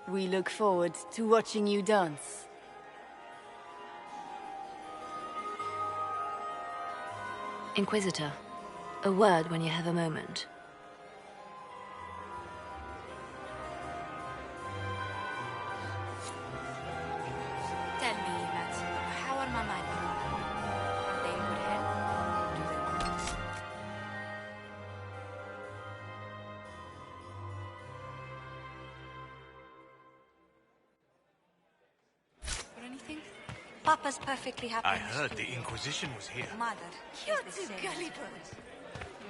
We look forward to watching you dance. Inquisitor, a word when you have a moment. Tell me, Matt, how are my men? Are they in good health? Do they want? Or anything? Papa's perfectly happy. I heard the Inquisition was here. Mother, You're is the too same. gullible.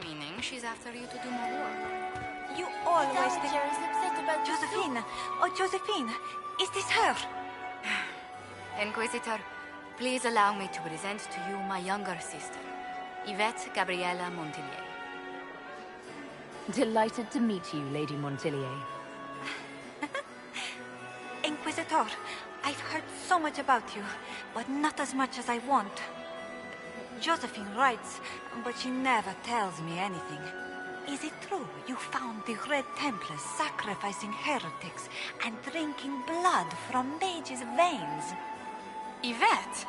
Meaning she's after you to do more work. You always Dowager is upset about Josephine! Oh, Josephine! Is this her? Inquisitor, please allow me to present to you my younger sister, Yvette Gabriella Montillier. Delighted to meet you, Lady Montillier. Inquisitor, I've heard so much about you, but not as much as I want. Josephine writes, but she never tells me anything. Is it true you found the Red Templars sacrificing heretics and drinking blood from mages' veins? Yvette,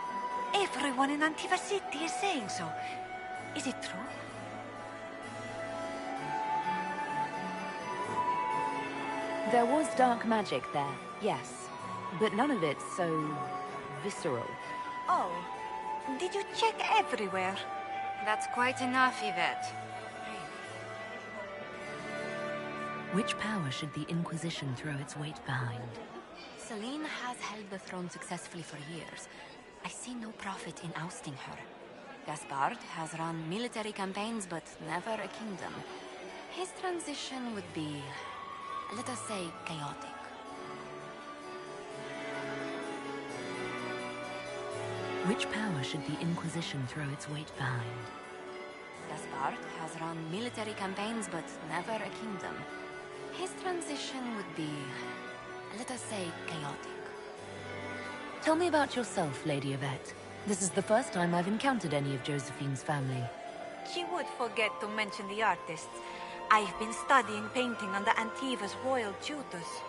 everyone in Antiva City is saying so. Is it true? There was dark magic there, yes. But none of it so visceral. Oh, did you check everywhere? That's quite enough, Yvette. Which power should the Inquisition throw its weight behind? Celine has held the throne successfully for years. I see no profit in ousting her. Gaspard has run military campaigns, but never a kingdom. His transition would be, let us say, chaotic. Which power should the Inquisition throw its weight behind? Gaspard has run military campaigns, but never a kingdom. His transition would be, let us say, chaotic. Tell me about yourself, Lady Yvette. This is the first time I've encountered any of Josephine's family. She would forget to mention the artists. I've been studying painting under Antiva's royal tutors.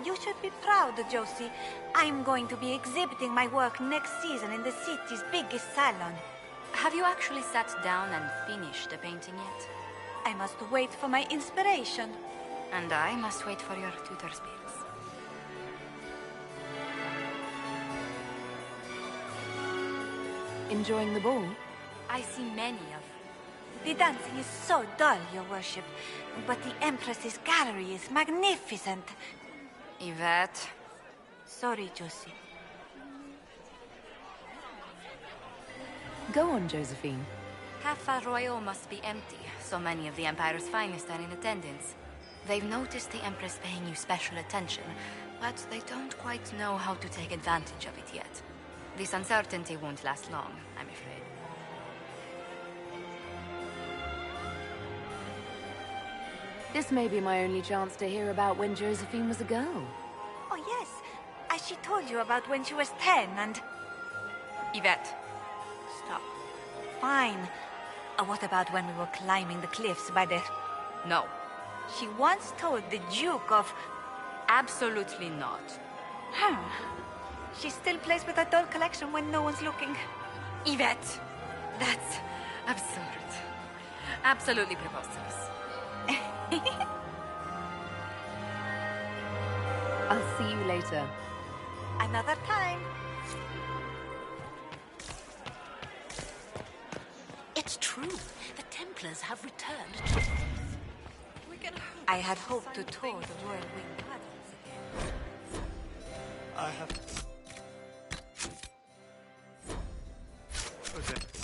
You should be proud, Josie. I'm going to be exhibiting my work next season in the city's biggest salon. Have you actually sat down and finished the painting yet? I must wait for my inspiration. And I must wait for your tutor spirits. Enjoying the ball? I see many of. The dancing is so dull, Your Worship. But the Empress's gallery is magnificent. Yvette. Sorry, Josie. Go on, Josephine. Half Royal must be empty. So many of the Empire's finest are in attendance. They've noticed the Empress paying you special attention, but they don't quite know how to take advantage of it yet. This uncertainty won't last long, I'm afraid. This may be my only chance to hear about when Josephine was a girl. Oh, yes. As she told you about when she was 10 and... Yvette. Stop. Fine. What about when we were climbing the cliffs by the... No. She once told the Duke of... Absolutely not. She still plays with her doll collection when no one's looking. Yvette! That's absurd. Absolutely preposterous. I'll see you later. Another time. It's true. The Templars have returned to Earth. I had hoped to tour the Royal Wing Gardens again. I have... Okay.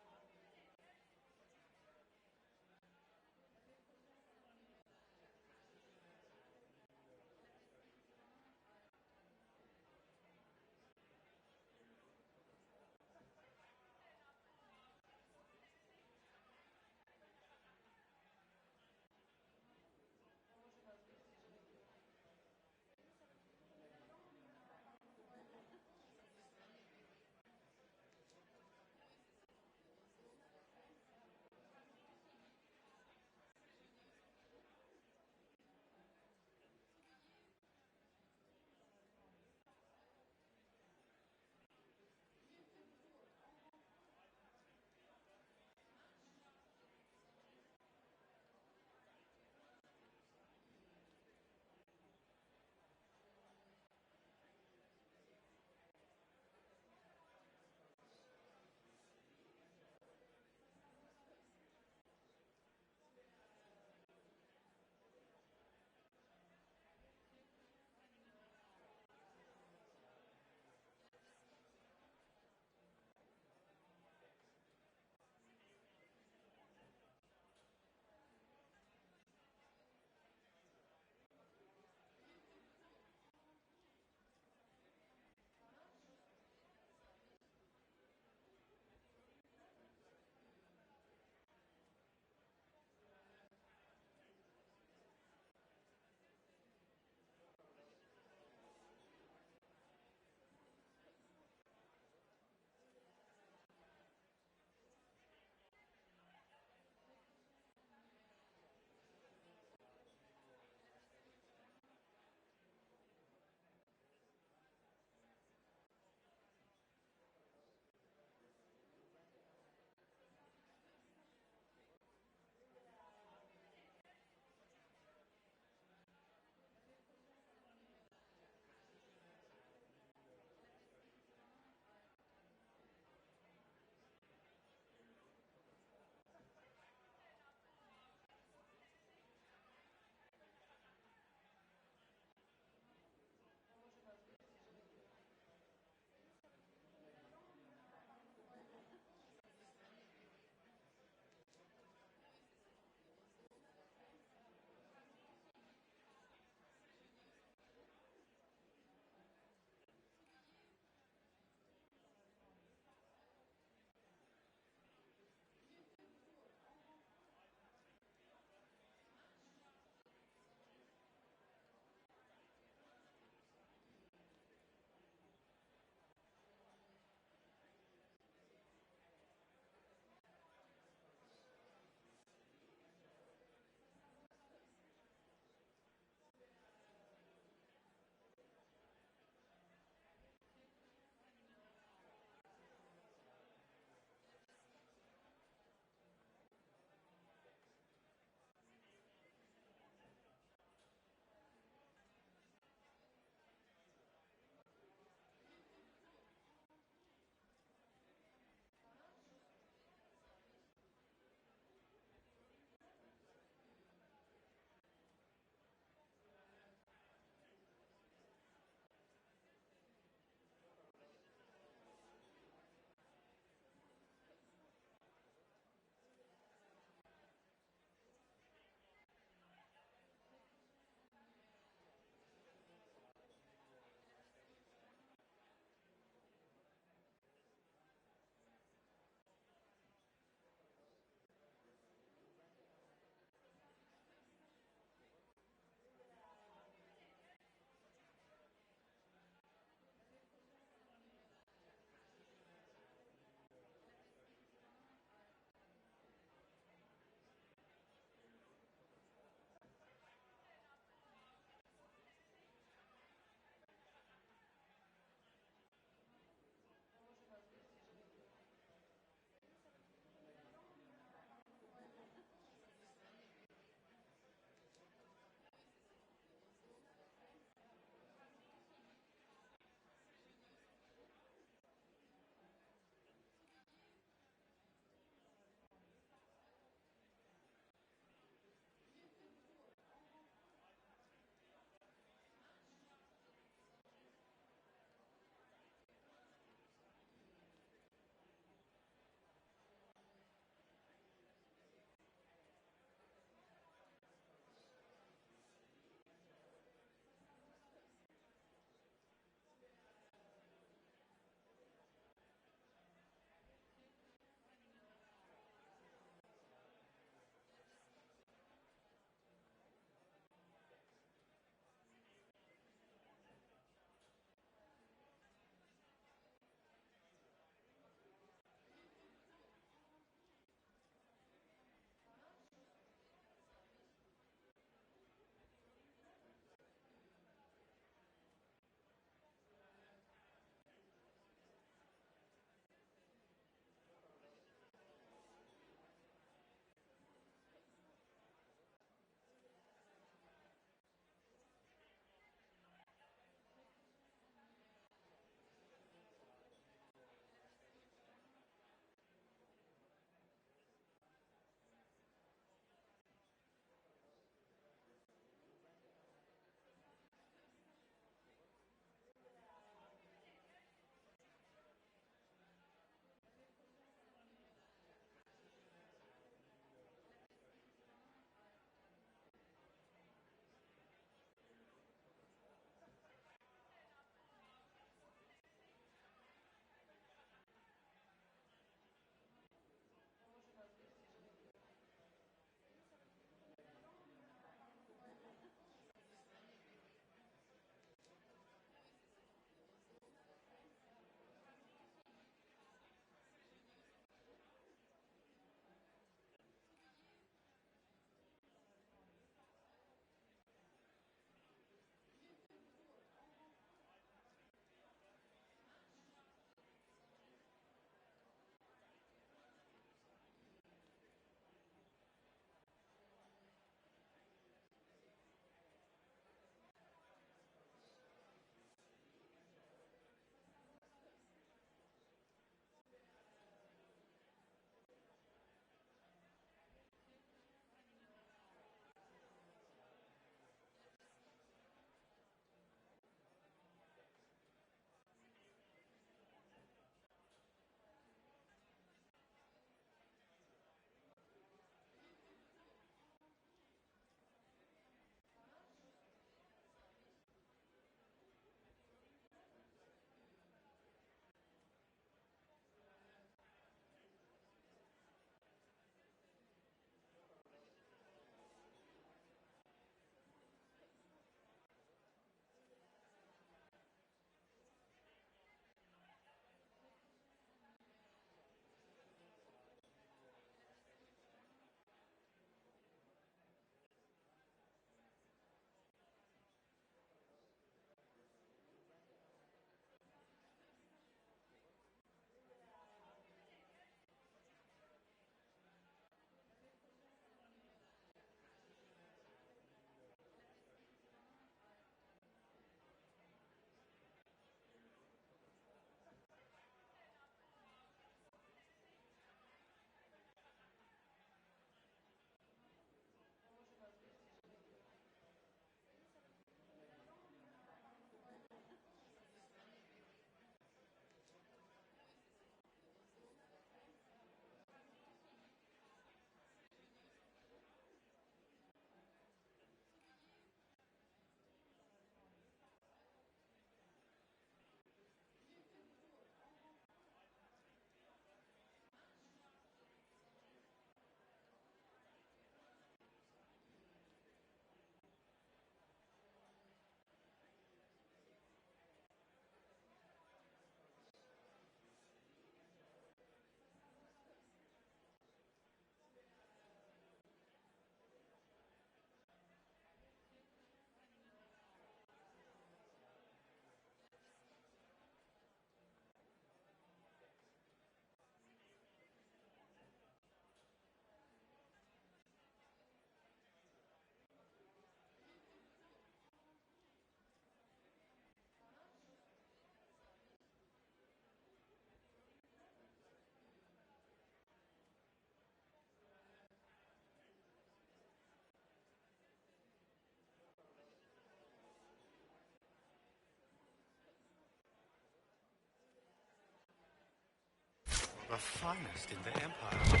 The finest in the Empire.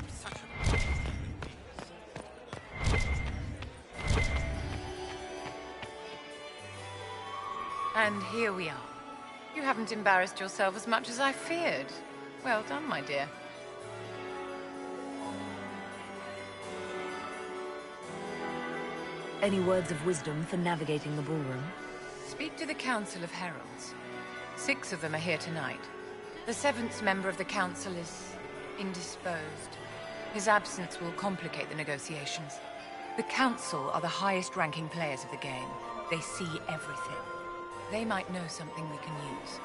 Such a... And here we are. You haven't embarrassed yourself as much as I feared. Well done, my dear. Any words of wisdom for navigating the ballroom? Speak to the Council of Heralds. 6 of them are here tonight. The 7th member of the Council is indisposed. His absence will complicate the negotiations. The Council are the highest-ranking players of the game. They see everything. They might know something we can use.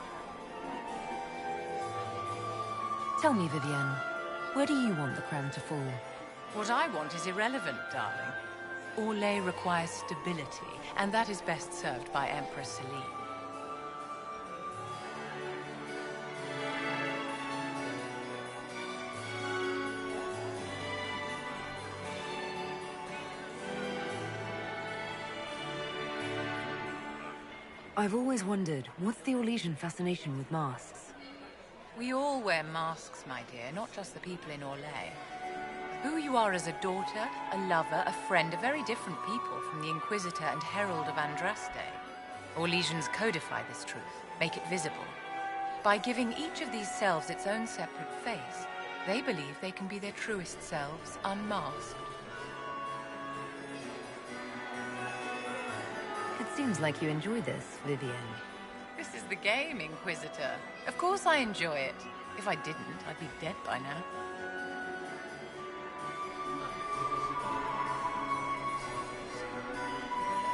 Tell me, Vivienne, where do you want the crown to fall? What I want is irrelevant, darling. Orlais requires stability, and that is best served by Empress Celine. I've always wondered, what's the Orlesian fascination with masks? We all wear masks, my dear, not just the people in Orlais. Who you are as a daughter, a lover, a friend, are very different people from the Inquisitor and Herald of Andraste. Orlesians codify this truth, make it visible. By giving each of these selves its own separate face, they believe they can be their truest selves, unmasked. It seems like you enjoy this, Vivienne. This is the game, Inquisitor. Of course I enjoy it. If I didn't, I'd be dead by now.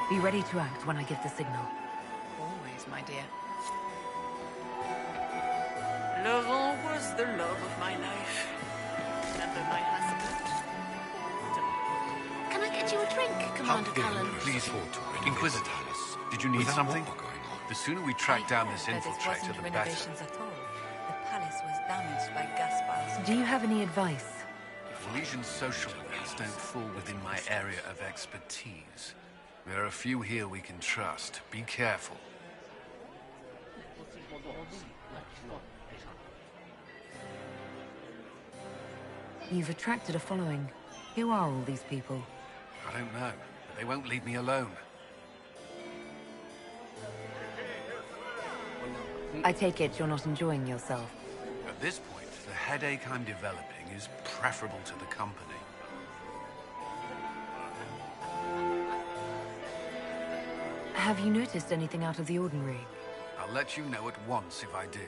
Be ready to act when I give the signal. Always, my dear. Laurent was the love of my life. Remember my husband? Can I get you a drink, Commander Cullen? Please hold to it. Inquisitor, did you need something? The sooner we track down this That it infiltrator, wasn't the better. renovations at all. The palace was damaged by Gaspar's. Do you have any advice? Orlesian social events don't fall within my area of expertise. There are a few here we can trust. Be careful. You've attracted a following. Who are all these people? I don't know, but they won't leave me alone. I take it you're not enjoying yourself. At this point, the headache I'm developing is preferable to the company. Have you noticed anything out of the ordinary? I'll let you know at once if I do.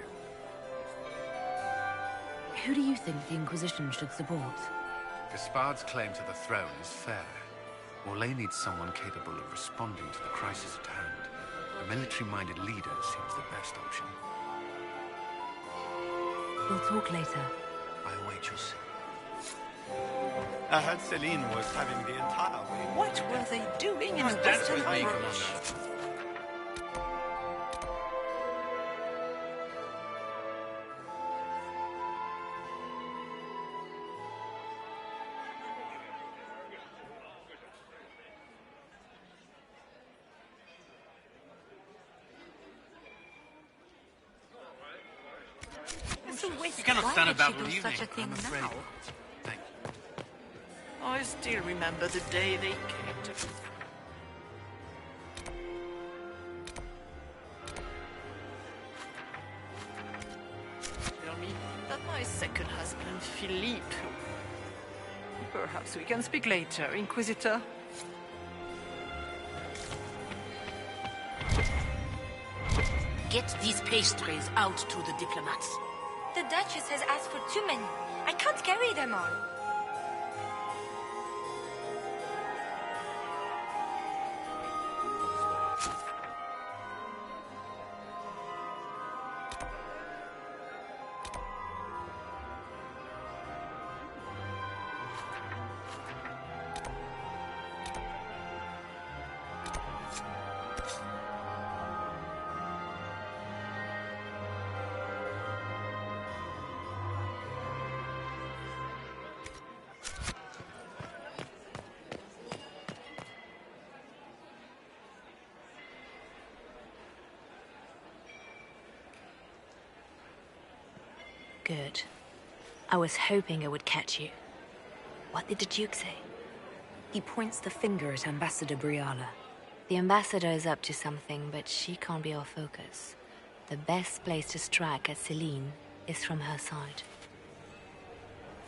Who do you think the Inquisition should support? Gaspard's claim to the throne is fair. Orlais needs someone capable of responding to the crisis at hand. A military-minded leader seems the best option. We'll talk later. I await your signal. I heard Celine was having the entire way. What were they doing in the Western Approach? You cannot stand about do evening, such a thing I'm afraid. now? Thank you. I still remember the day they came to... Tell me that my second husband, Philippe... Perhaps we can speak later, Inquisitor. Get these pastries out to the diplomats. The Duchess has asked for too many. I can't carry them all. Good. I was hoping I would catch you. What did the Duke say? He points the finger at Ambassador Briala. The ambassador is up to something, but she can't be our focus. The best place to strike at Celine is from her side.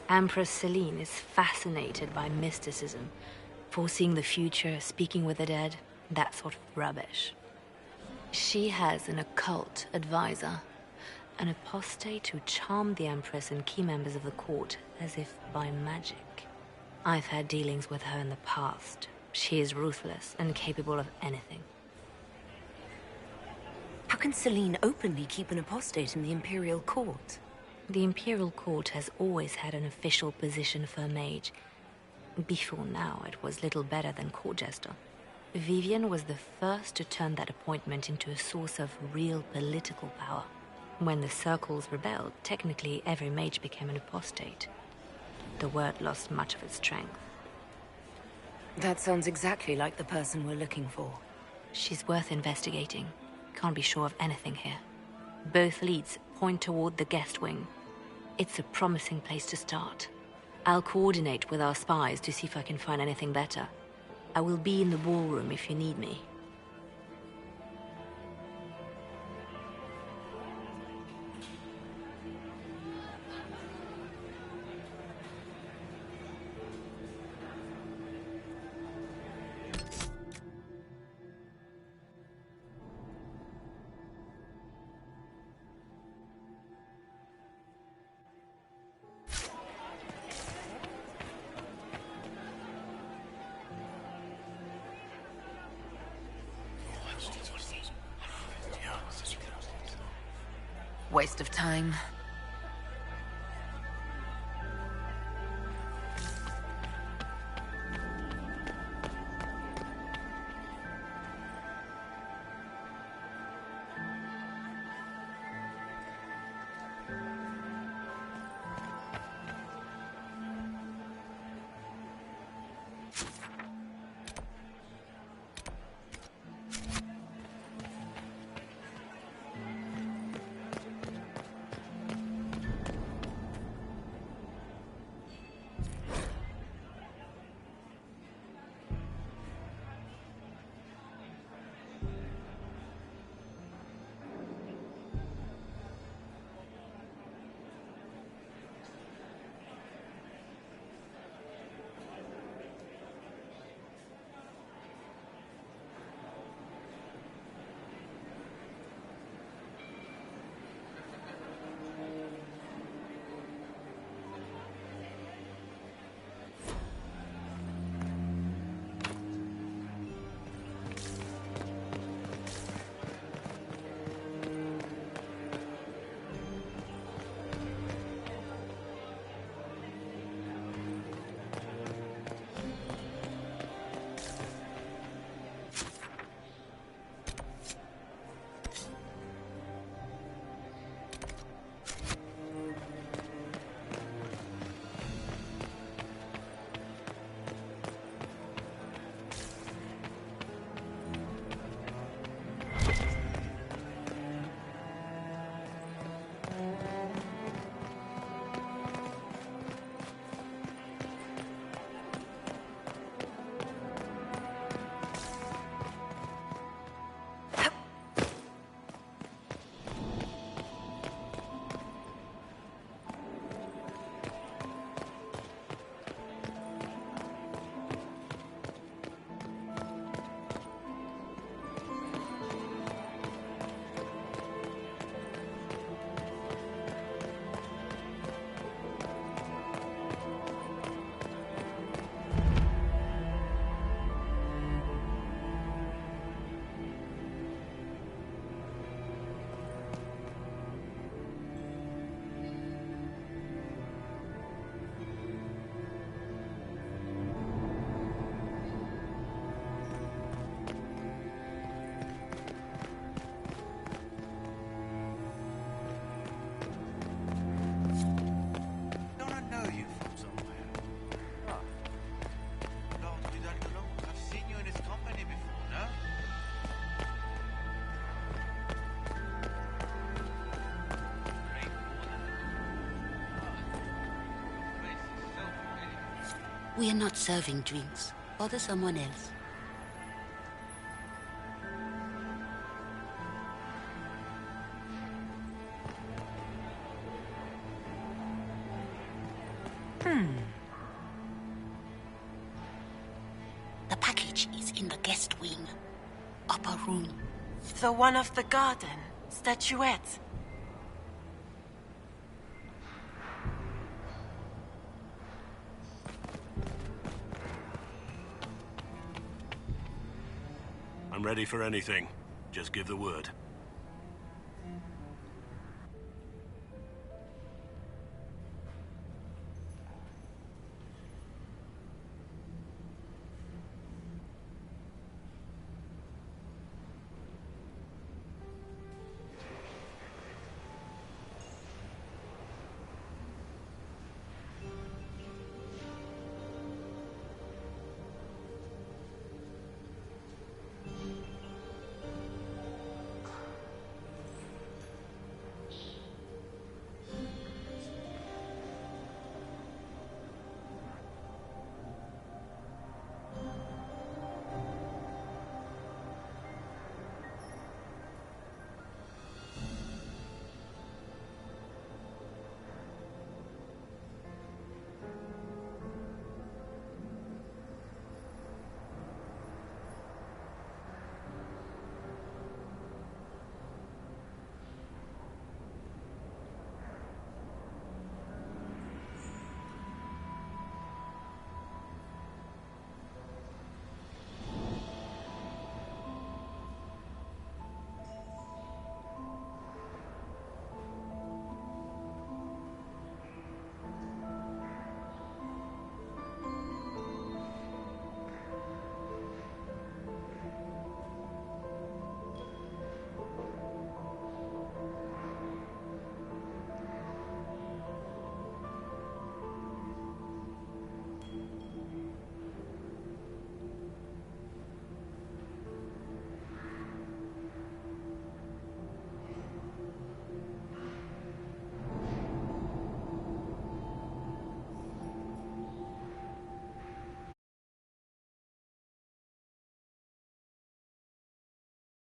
Empress Celine is fascinated by mysticism, foreseeing the future, speaking with the dead, that sort of rubbish. She has an occult advisor, an apostate who charmed the Empress and key members of the court as if by magic. I've had dealings with her in the past. She is ruthless and capable of anything. How can Celine openly keep an apostate in the Imperial Court? The Imperial Court has always had an official position for a mage. Before now, it was little better than court jester. Vivienne was the first to turn that appointment into a source of real political power. When the circles rebelled, technically every mage became an apostate. The word lost much of its strength. That sounds exactly like the person we're looking for. She's worth investigating. Can't be sure of anything here. Both leads point toward the guest wing. It's a promising place to start. I'll coordinate with our spies to see if I can find anything better. I will be in the ballroom if you need me. Waste of time. We are not serving drinks. Bother someone else. The package is in the guest wing. Upper room. The one of the garden. Statuette. I'm ready for anything. Just give the word.